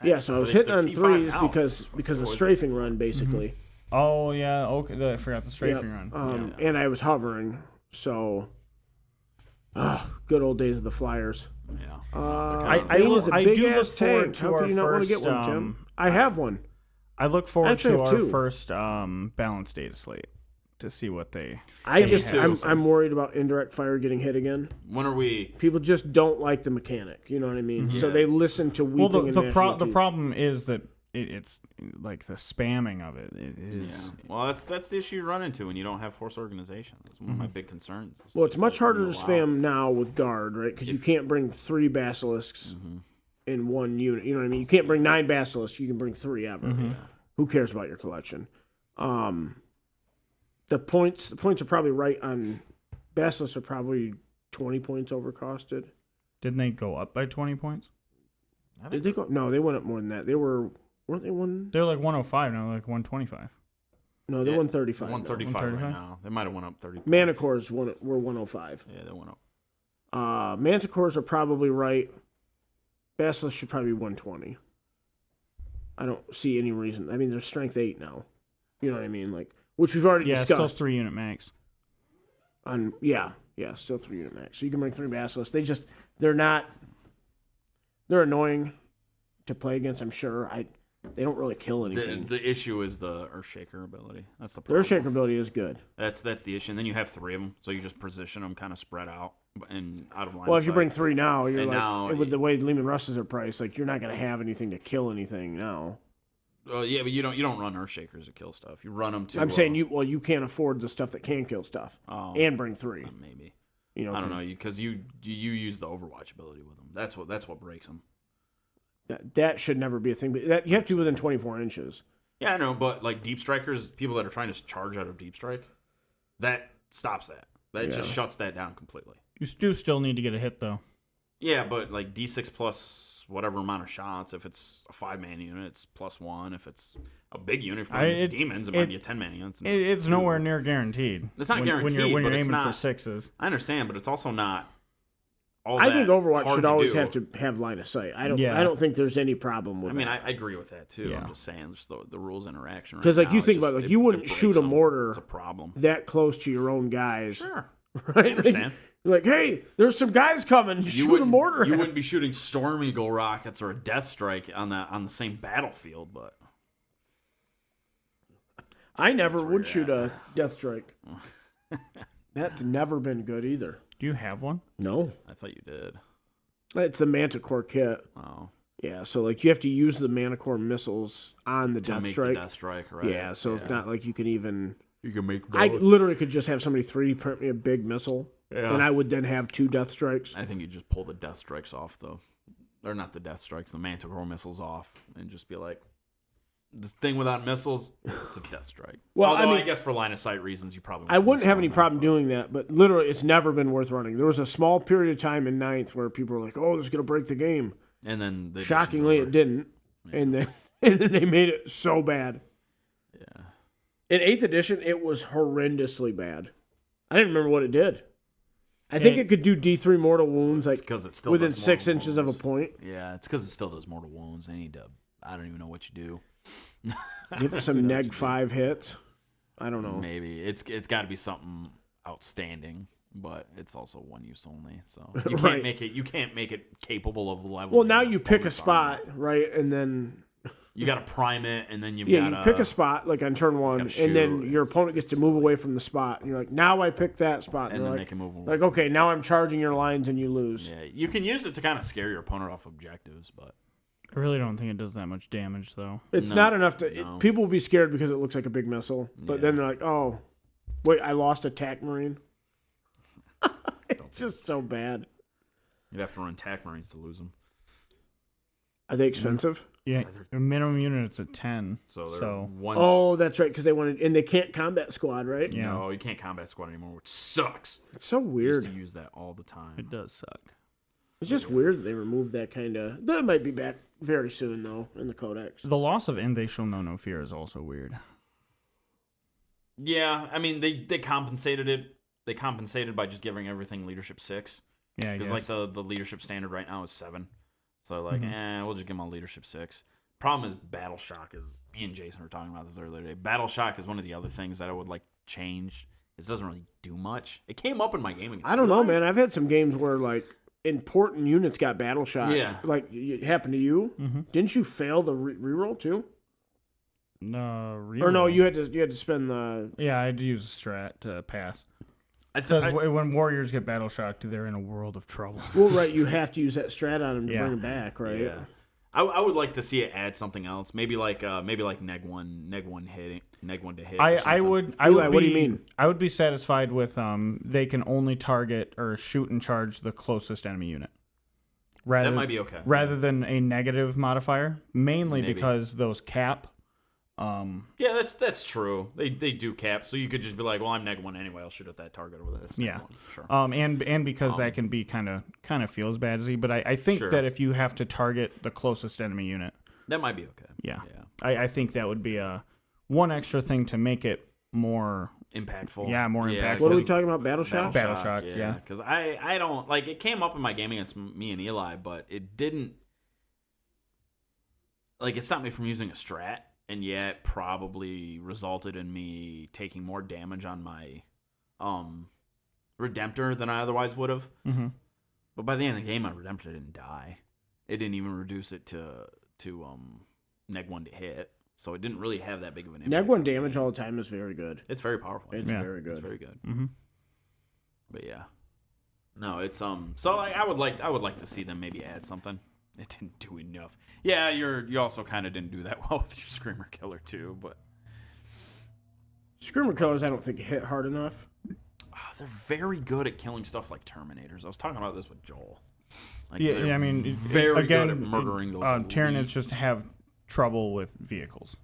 Yeah, so I was hitting on 3s because of strafing run, basically. Oh yeah. Okay. I forgot the strafing Yep. run. And I was hovering, so good old days of the Flyers. Yeah. Bane is a I big do ass look forward tank. to How our could you not want to get first, one, Tim? I have one. I look forward Actually, to I our have two. first balanced data slate to see what they. I'm worried about indirect fire getting hit again. When are we? People just don't like the mechanic. You know what I mean? So they listen to weeping Well, and the gnashing the teeth. problem is that it's like the spamming of it. It is. Yeah. Well, that's the issue you run into when you don't have force organization. That's one of my big concerns. Well, it's much like, harder you to allow- spam now with guard, right? Because you can't bring 3 basilisks in one unit. You know what I mean? You can't bring 9 basilisks. You can bring 3 ever. Who cares about your collection? The points are probably right on. Basilisks are probably 20 points overcosted. Didn't they go up by 20 points? Did they go? No, they went up more than that. They weren't they one? They're like 105 now, like 125. No, they're 135. 135 right 135? now. They might have went up 30 points. Manticores were 105. Yeah, they went up. Manticores are probably right. Basilisk should probably be 120. I don't see any reason. I mean, they're strength 8 now. You know what I mean? Like, which we've already Yeah, it's still discussed. 3 unit max. Yeah, still 3 unit max. So you can bring 3 basilisks. They're annoying to play against. I'm sure. They don't really kill anything. The issue is the Earthshaker ability. That's the Their problem. Earthshaker ability is good. That's the issue. And then you have 3 of them, so you just position them kind of spread out and out of line. Well, of if you sight. bring 3 now, you're And like, now with the way Lehman Russes are priced, like you're not going to have anything to kill anything now. Yeah, but you don't run Earthshakers to kill stuff. You run them to. I'm saying you can't afford the stuff that can kill stuff and bring 3. Maybe. You know, I don't know because you use the Overwatch ability with them. That's what breaks them. That should never be a thing. But you have to be within 24 inches. Yeah, I know, but like deep strikers, people that are trying to charge out of deep strike, that stops that. That just shuts that down completely. You do still need to get a hit though. Yeah, but like D6 plus whatever amount of shots. If it's a 5-man unit, it's +1. If it's a big unit, if it's demons, it might be a 10-man unit. It's nowhere near guaranteed. It's not guaranteed when you're but it's aiming not, for 6s. I understand, but it's also not. I think Overwatch hard should to always do. have to have line of sight. I Yeah. don't think there's any problem with I mean, that. I agree with that too. Yeah. I'm just saying, just the rules interaction. Because right like you now, think it about just- it, like it- you it wouldn't breaks shoot a them. mortar It's a problem. that close to your own guys. Sure, Right? I Like, understand. you're like, hey, there's some guys coming. You shoot a mortar. You at wouldn't be shooting Storm Eagle rockets or a Death Strike on the same battlefield, but I never where would you're shoot a Death Strike. That's never been good either. Do you have one? No. I thought you did. It's the Manticore kit. Oh, Yeah, so like you have to use the Manticore missiles on the to Death make Strike. the Death Strike, right? Yeah, so it's not like you can even. You can make. I literally could just have somebody 3D print me a big missile, Yeah. and I would then have 2 Death Strikes. I think you just pull the Death Strikes off, though. Or not the Death Strikes, the Manticore missiles off, and just be like, this thing without missiles, it's a Death Strike. Well, Although, I mean- guess for line of sight reasons, you probably. I wouldn't have any problem doing that, but literally, it's never been worth running. There was a small period of time in 9th where people were like, "Oh, this is gonna break the game." And then the Shockingly, it didn't, and then they made it so bad. Yeah. In 8th edition, it was horrendously bad. I didn't remember what it did. I think it could do D3 mortal wounds like because it still within does 6 mortal inches of a wounds. point. Yeah, it's because it still does mortal wounds. They need to. I don't even know what you do. Give it some neg 5 hits. I don't know. Maybe it's got to be something outstanding, but it's also one use only. So you can't Right. make it. You can't make it capable of leveling. Well, now you pick a opponent's army. spot, right, and then You got to prime it, and then you you pick a spot like on turn 1, gotta and then shoot. your It's- opponent gets to move away from the spot, and you're like, now I pick that spot, and you're then like, they can move. like, okay, now I'm charging your lines, and you lose. Yeah, you can use it to kind of scare your opponent off objectives, but I really don't think it does that much damage though. It's No, not enough to. no. People will be scared because it looks like a big missile, but Yeah. then they're like, oh, wait, I lost a TAC Marine. It's just so bad. you'd have to run TAC Marines to lose them. Are they expensive? Yeah, the minimum unit's a 10. So they're So- once. Oh, that's right, because they wanted, and they can't combat squad, right? Yeah. No, you can't combat squad anymore, which sucks. It's so I used weird. to use that all the time. It does suck. It's just weird that they removed that kind of. That might be back very soon, though, in the Codex. The loss of "And They Shall Know No Fear" is also weird. Yeah, I mean they compensated it. They compensated by just giving everything leadership 6. Yeah, I Because guess. like the leadership standard right now is 7. So like, Mhm. we'll just give them a leadership 6. Problem is Battle Shock is. Me and Jason were talking about this earlier today. Battle Shock is one of the other things that I would like change. It doesn't really do much. It came up in my gaming. I don't know, man. I've had some games where like important units got battle shot. Yeah. Like it happened to you. Mhm. Didn't you fail the reroll too? No, Or no, you had to spend the. Yeah, I had to use a strat to pass. I Because when warriors get battle shocked, they're in a world of trouble. Well, right, you have to use that strat on him to Yeah. bring him back, right? Yeah. I would like to see it add something else. Maybe like neg one to hit. I would. Eli, what do you mean? I would be satisfied with they can only target or shoot and charge the closest enemy unit. That might be okay. Rather than a negative modifier, mainly Maybe. because those cap. Yeah, that's true. They do cap, so you could just be like, well, I'm neg one anyway. I'll shoot at that target over there. Yeah. Sure. And because that can be kind of feels badzy, but I think Sure. that if you have to target the closest enemy unit, That might be okay. yeah. Yeah. I think that would be one extra thing to make it more Impactful. Yeah, more impactful. What are we talking about? Battle shock? Battle shock, yeah. Because I don't like it came up in my game against me and Eli, but it didn't. Like, it stopped me from using a strat, and yet probably resulted in me taking more damage on my Redemptor than I otherwise would have. Mm-hmm. But by the end of the game, my Redemptor didn't die. It didn't even reduce it to neg one to hit, so it didn't really have that big of an impact. Neg 1 damage all the time is very good. It's very powerful. It's very good. It's very good. Mm-hmm. But yeah, no, it's So I would like to see them maybe add something. It didn't do enough. Yeah, you also kind of didn't do that well with your Screamer Killer too, but Screamer Killers, I don't think hit hard enough. they're very good at killing stuff like Terminators. I was talking about this with Joel. Like, Yeah, they're I mean, very again, good at murdering those. Tyranids just have trouble with vehicles.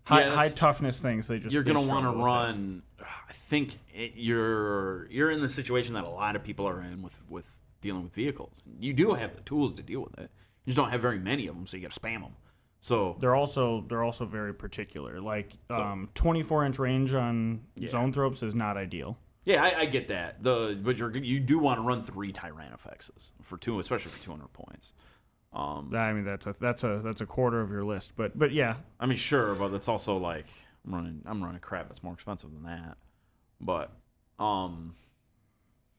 Yeah, High toughness things. You're gonna want to struggle with run. I think you're in the situation that a lot of people are in with dealing with vehicles. You do have the tools to deal with it. You just don't have very many of them, so you got to spam them. So They're also very particular. Like 24-inch range on zone thropes is not ideal. yeah, I get that. But you do want to run 3 Tyrannofexes especially for 200 points. I mean that's a quarter of your list, but yeah. I mean, sure, but it's also like I'm running crap that's more expensive than that. But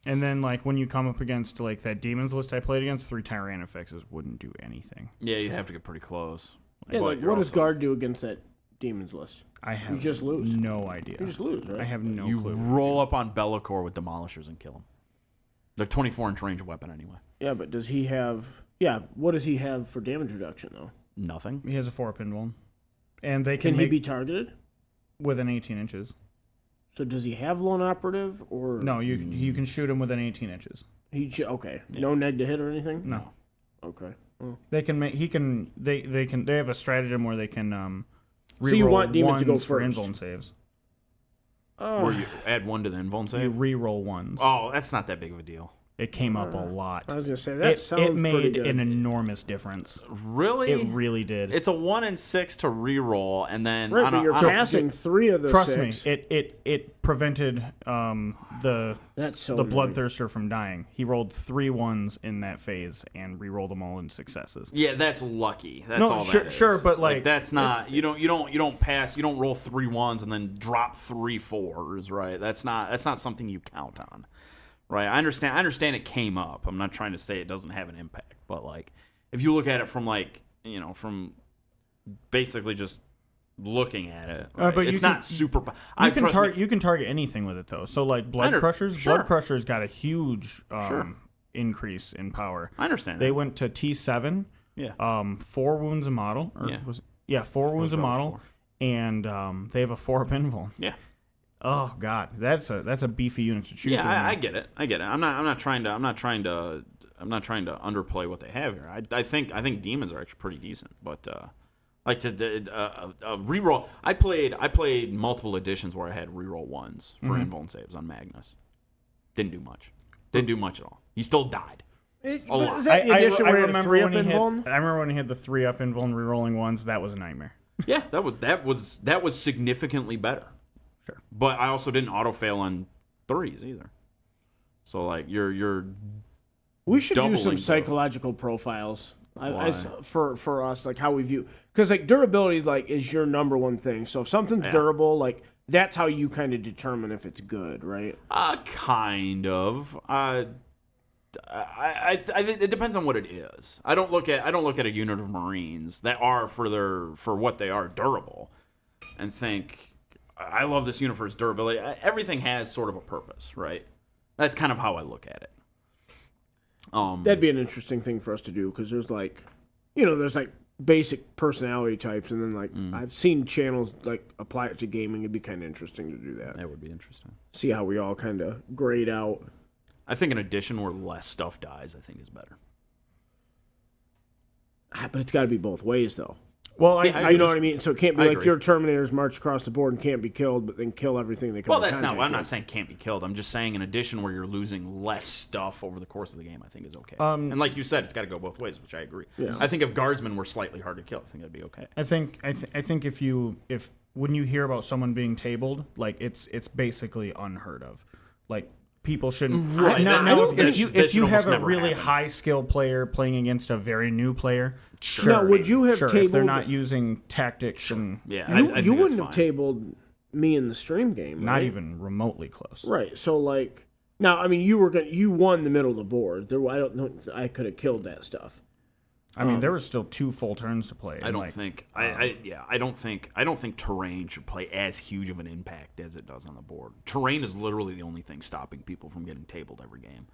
And then like when you come up against like that demons list I played against, 3 Tyrannofexes wouldn't do anything. yeah, you have to get pretty close. Yeah, But like you're what does also- guard do against that demons list? I have You just lose. no idea. You just lose, right? I have no You clue. roll up on Be'lakor with Demolishers and kill them. They're 24-inch range weapon anyway. Yeah, but does he have? Yeah, what does he have for damage reduction though? Nothing. He has a 4-pin one, and they Can can he make be targeted? within 18 inches. So does he have lone operative or No, you can shoot him within 18 inches. Okay, no neg to hit or anything. No, Okay. Oh. they can make. He can. They have a stratagem where they can. So you reroll want demons to go ones for first. invuln saves. Where you add 1 to the invuln You save? reroll ones. Oh, that's not that big of a deal. It came up a lot. I was gonna say that sounds it pretty made good. an enormous difference. Really? It really did. It's a 1 in 6 to reroll, and then Right, on but a, you're on a- passing 3 of the Trust 6. me, it prevented the That's so the annoying. bloodthirster from dying. He rolled 3 ones in that phase and re-rolled them all in successes. Yeah, that's lucky. That's No, all sure- that is. sure, but, like, that's not you don't pass. You don't roll 3 1s and then drop 3 4s. Right? That's not something you count on. Right? I understand it came up. I'm not trying to say it doesn't have an impact, but like if you look at it from from basically just looking at it, right? but you it's can- not super. You can target anything with it though. So like blood crushers, sure. blood crushers got a huge Sure. increase in power. I understand. They that. went to T7. Yeah. 4 wounds a model. Or Yeah. 4 wounds a about model, 4. and they have a 4-up invuln. Yeah. Oh God, that's a beefy unit to choose. Yeah, I get it. I'm not trying to underplay what they have here. I think demons are actually pretty decent, but like to reroll. I played multiple editions where I had reroll 1s for invuln saves on Magnus. Didn't do much. Didn't do much at all. He still died. But lot. is that the edition where he had a 3-up when he invuln? I remember when he had the 3-up invuln rerolling 1s. That was a nightmare. Yeah, that was significantly better. Sure. But I also didn't auto fail on 3s either. So like you're We should do doubling some the- psychological profiles Why? for us, like how we view, because like durability like is your number one thing. So if something's durable, like that's how you kind of determine if it's good, right? Kind of. I think it depends on what it is. I don't look at a unit of Marines that are for what they are durable. and think, I love this unit for its durability. Everything has sort of a purpose, right? That's kind of how I look at it. That'd be an interesting thing for us to do because there's like, there's like basic personality types, and then like I've seen channels like apply it to gaming. It'd be kind of interesting to do that. That would be interesting. See how we all kind of grade out. I think an edition where less stuff dies, I think, is better. But it's got to be both ways, though. Well, You know what I mean? So it can't be like agree. your Terminators march across the board and can't be killed, but then kill everything they come Well, in that's not. contact I'm not with. saying can't be killed. I'm just saying an addition where you're losing less stuff over the course of the game, I think, is okay. And like you said, it's got to go both ways, which I agree. Yeah. I think if guardsmen were slightly hard to kill, I think that'd be okay. I think if when you hear about someone being tabled, like it's basically unheard of. Like people shouldn't. Right. If you have a never really happen. high skill player playing against a very new player, Sure. Now, would you have sure, tabled? if they're not using tactics and Yeah, You, I think you that's wouldn't have fine. tabled me in the stream game, not right? even remotely close. Right. So like, now I mean, you won the middle of the board. There, I don't know. I could have killed that stuff. I mean, there was still 2 full turns to play. I and, don't like, think. I don't think terrain should play as huge of an impact as it does on the board. Terrain is literally the only thing stopping people from getting tabled every game.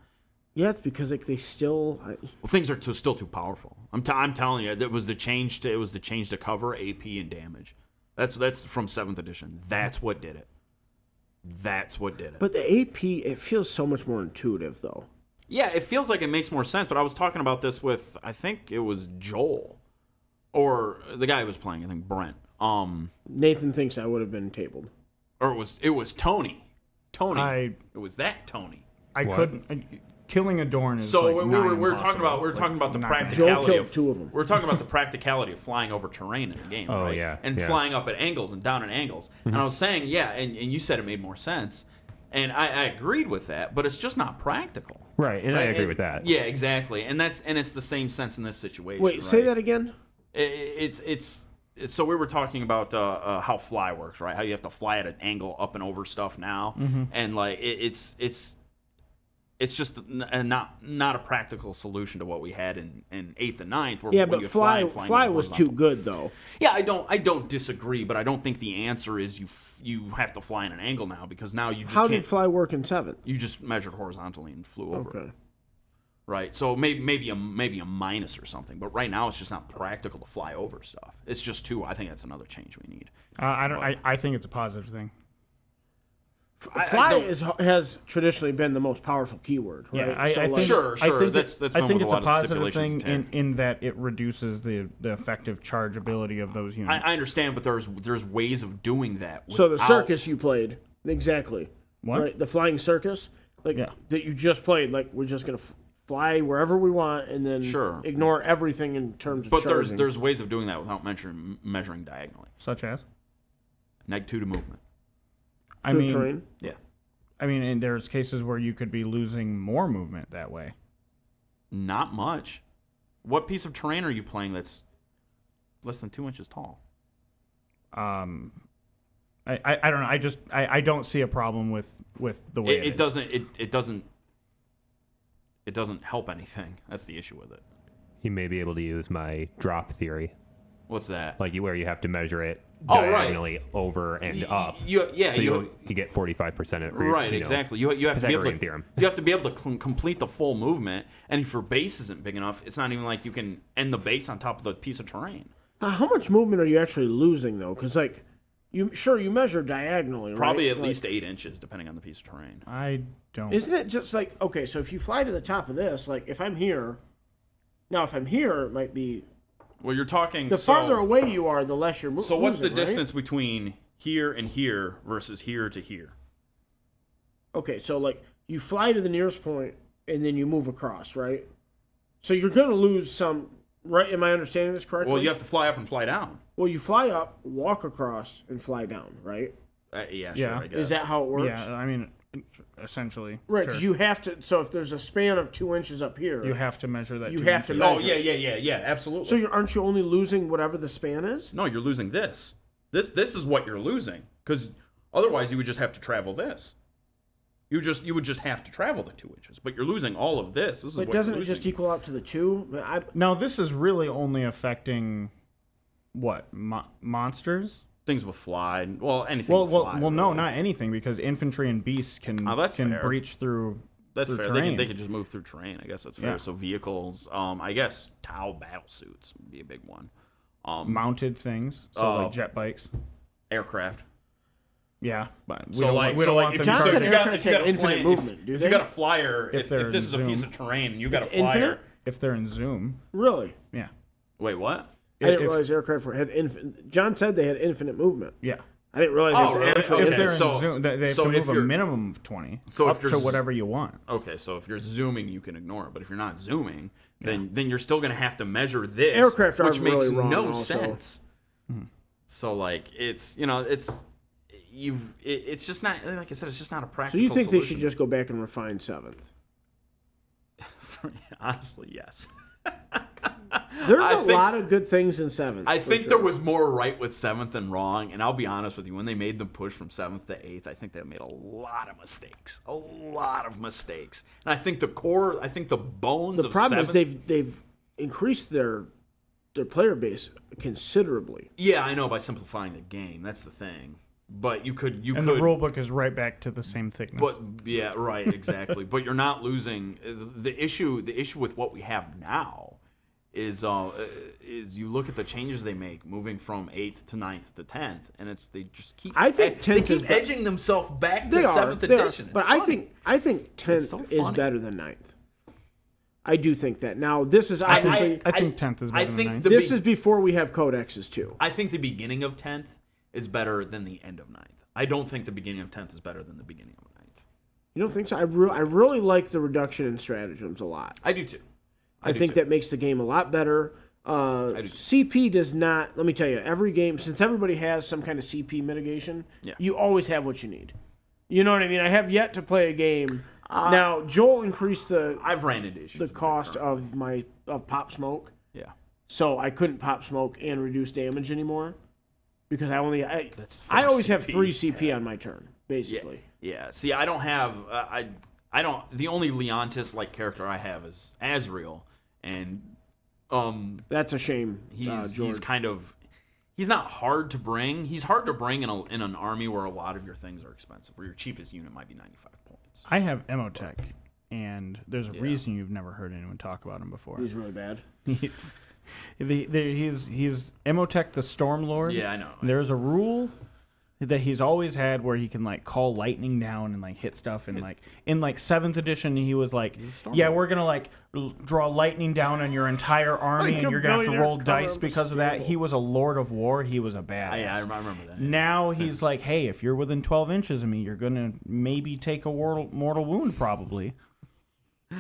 Yeah, it's because like they still. Well, things are still too powerful. I'm telling you, it was the change to cover, AP, and damage. That's from 7th edition. That's what did it. But the AP, it feels so much more intuitive, though. Yeah, it feels like it makes more sense. But I was talking about this with, I think it was Joel, or the guy who was playing. I think Brent. Nathan thinks I would have been tabled. Or it was Tony. It was that Tony. I couldn't. Killing a Dorn is So like we were talking about the not practicality Joel killed of 2 of them. we're talking about the practicality of flying over terrain in the game, Oh, right? yeah, And yeah. flying up at angles and down at angles. And I was saying, yeah, and you said it made more sense. And I agreed with that, but it's just not practical. Right, and I agree with that. Yeah, exactly. And it's the same sense in this situation. Wait, right? say that again. It's so we were talking about how fly works, right? How you have to fly at an angle up and over stuff now, and like it's just not a practical solution to what we had in 8th and 9th. Where Yeah, when but you fly flying was too good though. Yeah, I don't disagree, but I don't think the answer is you have to fly in an angle now because now you just How can't. did fly work in 7th? You just measured horizontally and flew over. Okay. It. Right, so maybe a minus or something, but right now it's just not practical to fly over stuff. It's just too. I think that's another change we need. I think it's a positive thing. Fly has traditionally been the most powerful keyword, right? Yeah, I So, think Sure, I think that's I been think with it's a a lot of positive stipulations thing and in that it reduces the effective charge ability of those units. I understand, but there's ways of doing that. So the without- circus you played, exactly. What? Right, the flying circus, like Yeah. that you just played. Like we're just gonna fly wherever we want and then Sure. ignore everything in terms of. But charging. there's ways of doing that without measuring diagonally. Such as, -2 to movement. Through terrain. Yeah. I mean, and there's cases where you could be losing more movement that way. Not much. What piece of terrain are you playing that's less than 2 inches tall? I don't know. I don't see a problem with the way It doesn't help anything. That's the issue with it. You may be able to use my drop theory, What's that? like where you have to measure it Oh, right. diagonally over and up. You get 45% of right, exactly. You have to be able Pythagorean to theorem. you have to be able to complete the full movement, and if your base isn't big enough, it's not even like you can end the base on top of the piece of terrain. How much movement are you actually losing though? Because like, you measure diagonally, Probably right? at least 8 inches, depending on the piece of terrain. I don't. Isn't it just like okay? So if you fly to the top of this, like if I'm here, now if I'm here, it might be Well, you're talking the farther away you are, the less you're moving. So what's the right? distance between here and here versus here to here? Okay, so like you fly to the nearest point and then you move across, right? So you're gonna lose some, right? Am I understanding this correctly? Well, you have to fly up and fly down. Well, you fly up, walk across, and fly down, right? Yeah, sure, Yeah. I guess. Is that how it works? Yeah, I mean, essentially. Right, sure. because you have to. So if there's a span of 2 inches up here, You have to measure that. You 2 have to inches. measure. Oh, yeah, absolutely. So aren't you only losing whatever the span is? No, you're losing this. This is what you're losing, because otherwise you would just have to travel this. You would just have to travel the 2 inches, but you're losing all of this. This is But what doesn't you're it losing. just equal out to the 2? Now this is really only affecting what monsters. things with fly. Well, anything. With fly, Well, no, really. not anything because infantry and beasts can that's fair. breach through. That's through fair. Terrain. They can just move through terrain. I guess that's fair. Yeah. So vehicles. I guess Tau battle suits would be a big one. Mounted things, so like jet bikes. Aircraft. Yeah, but we So don't, like, we don't want if them John you, said if you charging- got, if you got a infinite flame, movement, do if they? you got a flyer, if they're this is a in piece zoom. of terrain and you got a It's flyer. infinite? if they're in zoom. Really? Yeah. Wait, what? I didn't If- realize aircraft had infinite. John said they had infinite movement. Yeah. I didn't realize Oh, it was really? actually Okay, If they're infinite. in zoom, they have so to if move a you're- minimum of 20, so if up you're to z- whatever you want. Okay, so if you're zooming, you can ignore it. But if you're not zooming, then you're still going to have to measure this, Aircraft are which makes really wrong no also. sense. So like, it's it's just not, like I said, it's just not a So practical. you think they solution. should just go back and refine 7th? Honestly, yes. There's I a think- lot of good things in 7th. I for think sure. there was more right with 7th than wrong, and I'll be honest with you. When they made the push from 7th to 8th, I think they made a lot of mistakes. And I think the bones The of problem 7th, is they've increased their player base considerably. Yeah, I know, by simplifying the game. That's the thing. But you could And the rule book is right back to the same thickness. But yeah, right, exactly. But you're not losing the issue. The issue with what we have now is you look at the changes they make, moving from 8th to 9th to 10th, and they just keep. I think they 10th keep is edging themselves back to They are, 7th they are. edition. It's But funny. I think 10th so is funny. better than 9th. I do think that. Now this is obviously I think 10th is better than think 9th. this is before we have codexes too. I think the beginning of 10th is better than the end of 9th. I don't think the beginning of 10th is better than the beginning of 9th. You don't think so? I really like the reduction in stratagems a lot. I do too. I think that makes the game a lot better. do too. CP does not. Let me tell you, every game, since everybody has some kind of CP mitigation, Yeah. you always have what you need. You know what I mean? I have yet to play a game. Now Joel increased I've ran into issues. the with it cost currently. of pop smoke, Yeah. so I couldn't pop smoke and reduce damage anymore because I That's I always have CP. 3 CP on my turn basically. Yeah. See, I don't have. I don't. The only Leontis like character I have is Azrael, and That's a shame. he's George. kind of. He's not hard to bring. He's hard to bring in an army where a lot of your things are expensive, where your cheapest unit might be 95 points. I have Emotech, and there's a reason you've never heard anyone talk about him before. He's really bad. He's Emotech the Stormlord. Yeah, I know. There's a rule that he's always had where he can like call lightning down and like hit stuff, and like in like 7th edition he was like, yeah, we're gonna like draw lightning down on your entire army Like and a you're gonna have to billionaire roll dice cover because of that. scandal. He was a Lord of War. He was a badass. Yeah, I remember that. Now he's like, hey, if you're within 12 inches of me, you're gonna maybe take a mortal wound, probably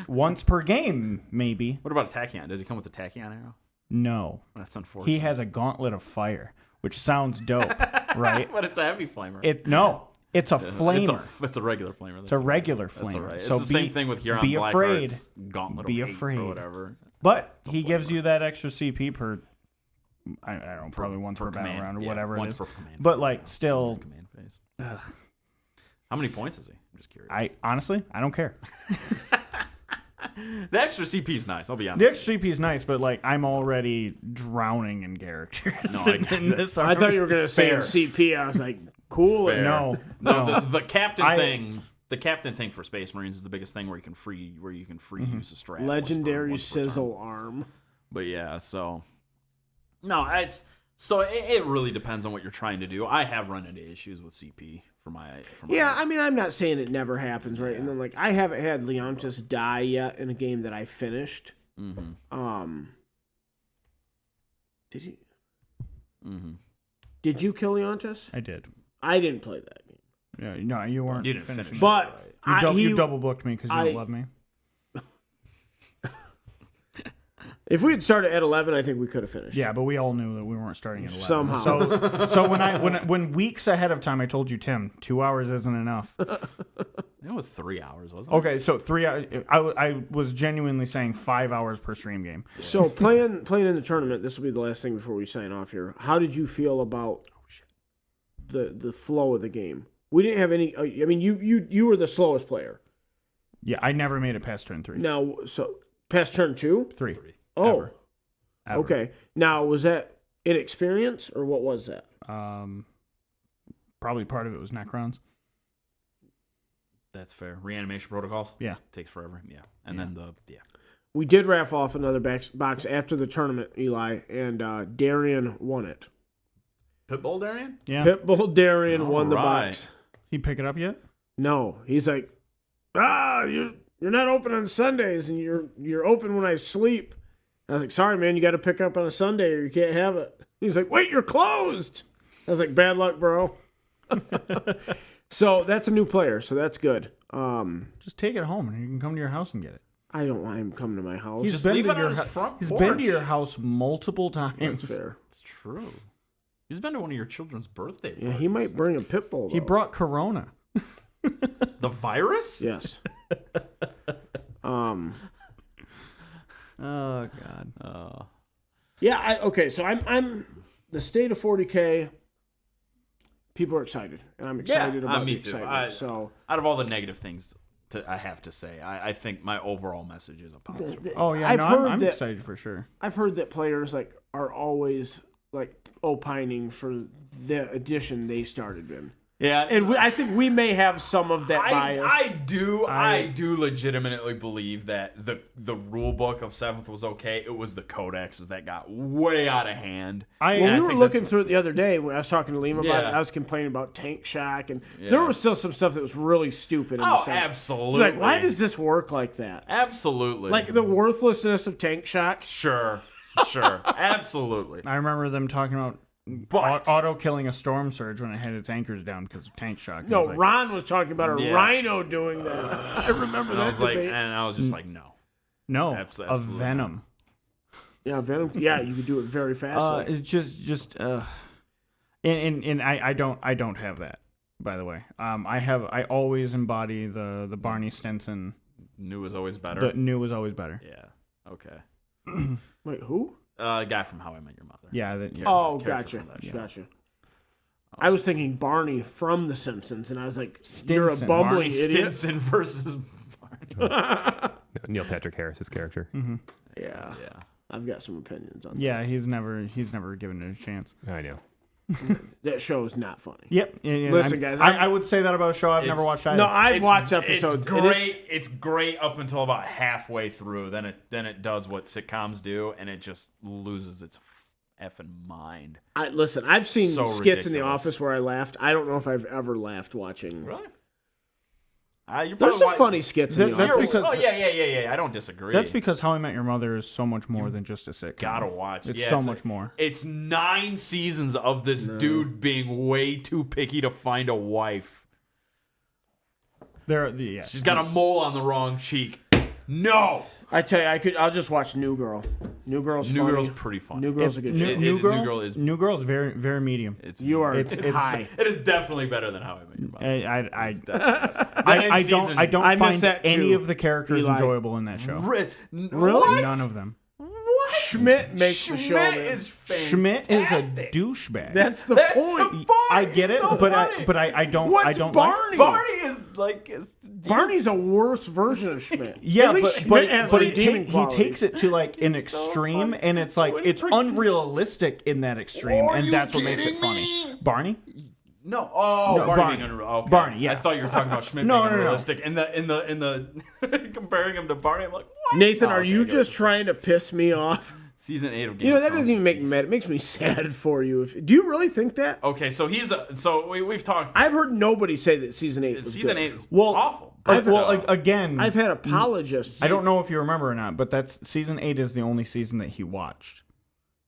once per game, maybe. What about a Tachyon? Does he come with a Tachyon arrow? No, That's unfortunate. he has a gauntlet of fire, which sounds dope, right? But it's a heavy flamer. It's a flamer. It's a regular flamer. It's a regular That's all flamer. right. It's So the same thing with Huron be Blackheart's afraid. Gauntlet Be of Hate afraid. or whatever. But he gives you that extra CP per, I don't know, probably once per battle command. round or Yeah, whatever it once is. per command But phase, like yeah. still, Command phase. How many points is he? I'm just curious. I honestly don't care. The extra CP is nice. I'll be honest. The extra CP is nice, but like I'm already drowning in characters. No, I get in that. this I thought you were army. gonna say Fair. CP. I was like, cool. Fair. No, No, the captain I- thing. The captain thing for Space Marines is the biggest thing where you can free use a strat. Legendary once per turn. sizzle arm. But yeah, so no, it really depends on what you're trying to do. I have run into issues with CP for my Yeah, I mean, I'm not saying it never happens, right? And then, like, I haven't had Leontis die yet in a game that I finished. Did you? Did you kill Leontis? I did. I didn't play that game, Yeah, no, you weren't. You didn't finishing finish it. but you double booked me because you I- don't love me. if we had started at 11, I think we could have finished. Yeah, but we all knew that we weren't starting at 11. Somehow. So when weeks ahead of time, I told you, Tim, 2 hours isn't enough. It was 3 hours, wasn't it? Okay, so 3 hours. I was genuinely saying 5 hours per stream game. So playing in the tournament, this will be the last thing before we sign off here. How did you feel about the flow of the game? We didn't have any. I mean, you were the slowest player. Yeah, I never made it past turn 3. Now, so past turn 2. 3. Oh, Ever. okay. Now, was that inexperience or what was that? probably part of it was Necrons. That's fair. Reanimation protocols. Yeah. Takes forever. Yeah. And then We did raffle off another box after the tournament, Eli, and Darian won it. Pitbull Darian. Yeah. Pitbull Darian won the Alright. box. He pick it up yet? No, he's like, you're not open on Sundays, and you're open when I sleep. I was like, sorry, man, you got to pick up on a Sunday or you can't have it. He's like, wait, you're closed. I was like, bad luck, bro. So that's a new player, so that's good. Just take it home and you can come to your house and get it. I don't want him coming to my house. He's been leave to it on your his hou- front He's porch. been to your house multiple times. That's fair. It's true. He's been to one of your children's birthday Yeah, he parties. might bring a pit bull. He though. brought Corona. The virus? Yes. Oh God. Yeah. Okay. So I'm the state of 40K. People are excited, and I'm excited about me the too. excitement. So Out of all the negative things I have to say, I think my overall message is a positive. Oh yeah, I've no, heard I'm that- excited for sure. I've heard that players like are always like opining for the edition they started in, Yeah, and I think we may have some of that bias. I do legitimately believe that the rule book of 7th was okay. It was the codexes that got way out of hand. I Well, we were think looking that's- through it the other day when I was talking to Liam about Yeah. it. I was complaining about Tank Shock, and Yeah. there was still some stuff that was really stupid. In the Oh, set. absolutely. Like, why does this work like that? Absolutely. Like the worthlessness of Tank Shock. Sure. Absolutely. I remember them talking about But- auto killing a storm surge when it had its anchors down because of tank shock. No, I was like, Ron was talking about a Yeah. rhino doing that. I remember And that I was like, debate. and I was just like, no. no, Absolutely of Venom. Yeah, Venom. Yeah, you could do it very fast. It's just and I don't have that, by the way. I always embody the Barney Stinson. New was always better. The new was always better. Yeah. Okay. Wait, who? Guy from How I Met Your Mother. Yeah, that, yeah. Oh, character gotcha. from that show. Gotcha. I was thinking Barney from The Simpsons, and I was like, you're a Stinson. bumbling Barney idiot. Stinson versus Barney. Neil Patrick Harris's character. Yeah, Yeah. I've got some opinions on Yeah, he's never given it a chance. I know. that. That show is not funny. Yep. and Listen, I'm- guys, I would say that about a show I've never It's- watched either. No, I've watched episodes. It's and great. It's great up until about halfway through. Then it does what sitcoms do, and it just loses its effing mind. Listen, I've seen So skits in The ridiculous. Office where I laughed. I don't know if I've ever laughed watching. Really? There's some funny skits in The That's Office. because- Oh yeah. I don't disagree. That's because How I Met Your Mother is so much more than just a sitcom. Gotta watch. It's Yeah, so it's much more. It's 9 seasons of this dude being way too picky to find a wife. Yeah. She's got a mole on the wrong cheek. No. I tell you, I'll just watch New Girl. New Girl's New funny. Girl's pretty funny. New Girl's a good show. New Girl. New Girl is. New Girl is very very medium. It's You are It's- high. It is definitely better than How I Met Your Mother. I don't I miss find that any too, of the characters Eli. enjoyable in that show. Really? None of them. What? Schmidt makes the show. Schmidt man. is fantastic. Schmidt is a douchebag. That's the That's point. the point. I get it, So but funny. I don't. What's I don't Barney? Barney is like Barney's a worse version of Schmidt. Yeah, At least but Schmidt has but he, redeeming he qualities. takes it to like an It's so extreme, funny. and it's like What are you it's freaking- unrealistic in that extreme, Are and you that's what makes it kidding funny. me? Barney? No. Oh, No, Barney. Barney. Being okay. Barney, yeah. I thought you were talking about Schmidt No, being no, no. unrealistic. In the comparing him to Barney, I'm like, what? Nathan, Oh, are okay, you I get just what trying to piss me off? Season 8 of Game You know, of that Thrones doesn't even is make me decent. mad. It makes me sad for you. Do you really think that? Okay, so we've talked. I've heard nobody say that season 8 was Season good. 8 is Well, awful. again, I've had apologists. I don't know if you remember or not, but that's season 8 is the only season that he watched.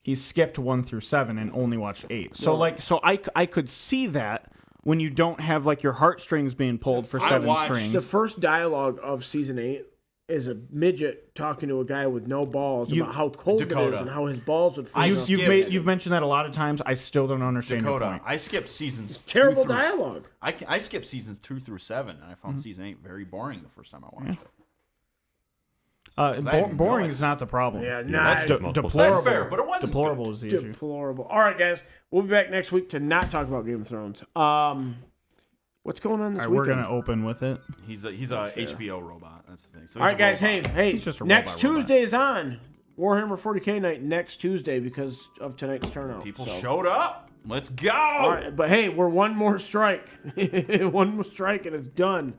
He skipped 1 through 7 and only watched 8. So I could see that when you don't have like your heartstrings being pulled for I 7 watched strings. The first dialogue of season 8 is a midget talking to a guy with no balls about how cold it Dakota. is and how his balls would I freeze. skipped- You've mentioned that a lot of times. I still don't understand your Dakota. point. I skipped seasons. Terrible 2 through dialogue. I skipped seasons 2 through 7, and I Mm-hmm. found season 8 very boring the first time I watched it. Uh, I had no boring idea. is not the problem. Yeah, Yeah, nah, that's De- multiple deplorable. That's fair, but it wasn't deplorable is the issue. deplorable. All right, guys, we'll be back next week to not talk about Game of Thrones. What's going on this All right, we're weekend? gonna open with it. He's a HBO robot. That's the thing. So All right, guys. robot. Hey, He's just a next robot. Tuesday is on Warhammer 40K night next Tuesday because of tonight's turnout. People so. showed up. Let's go. All right, but hey, we're one more strike. One more strike and it's done.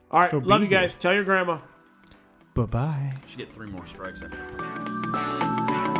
All right, So love be you guys. Tell your grandma. Bye-bye. Should get 3 more strikes after.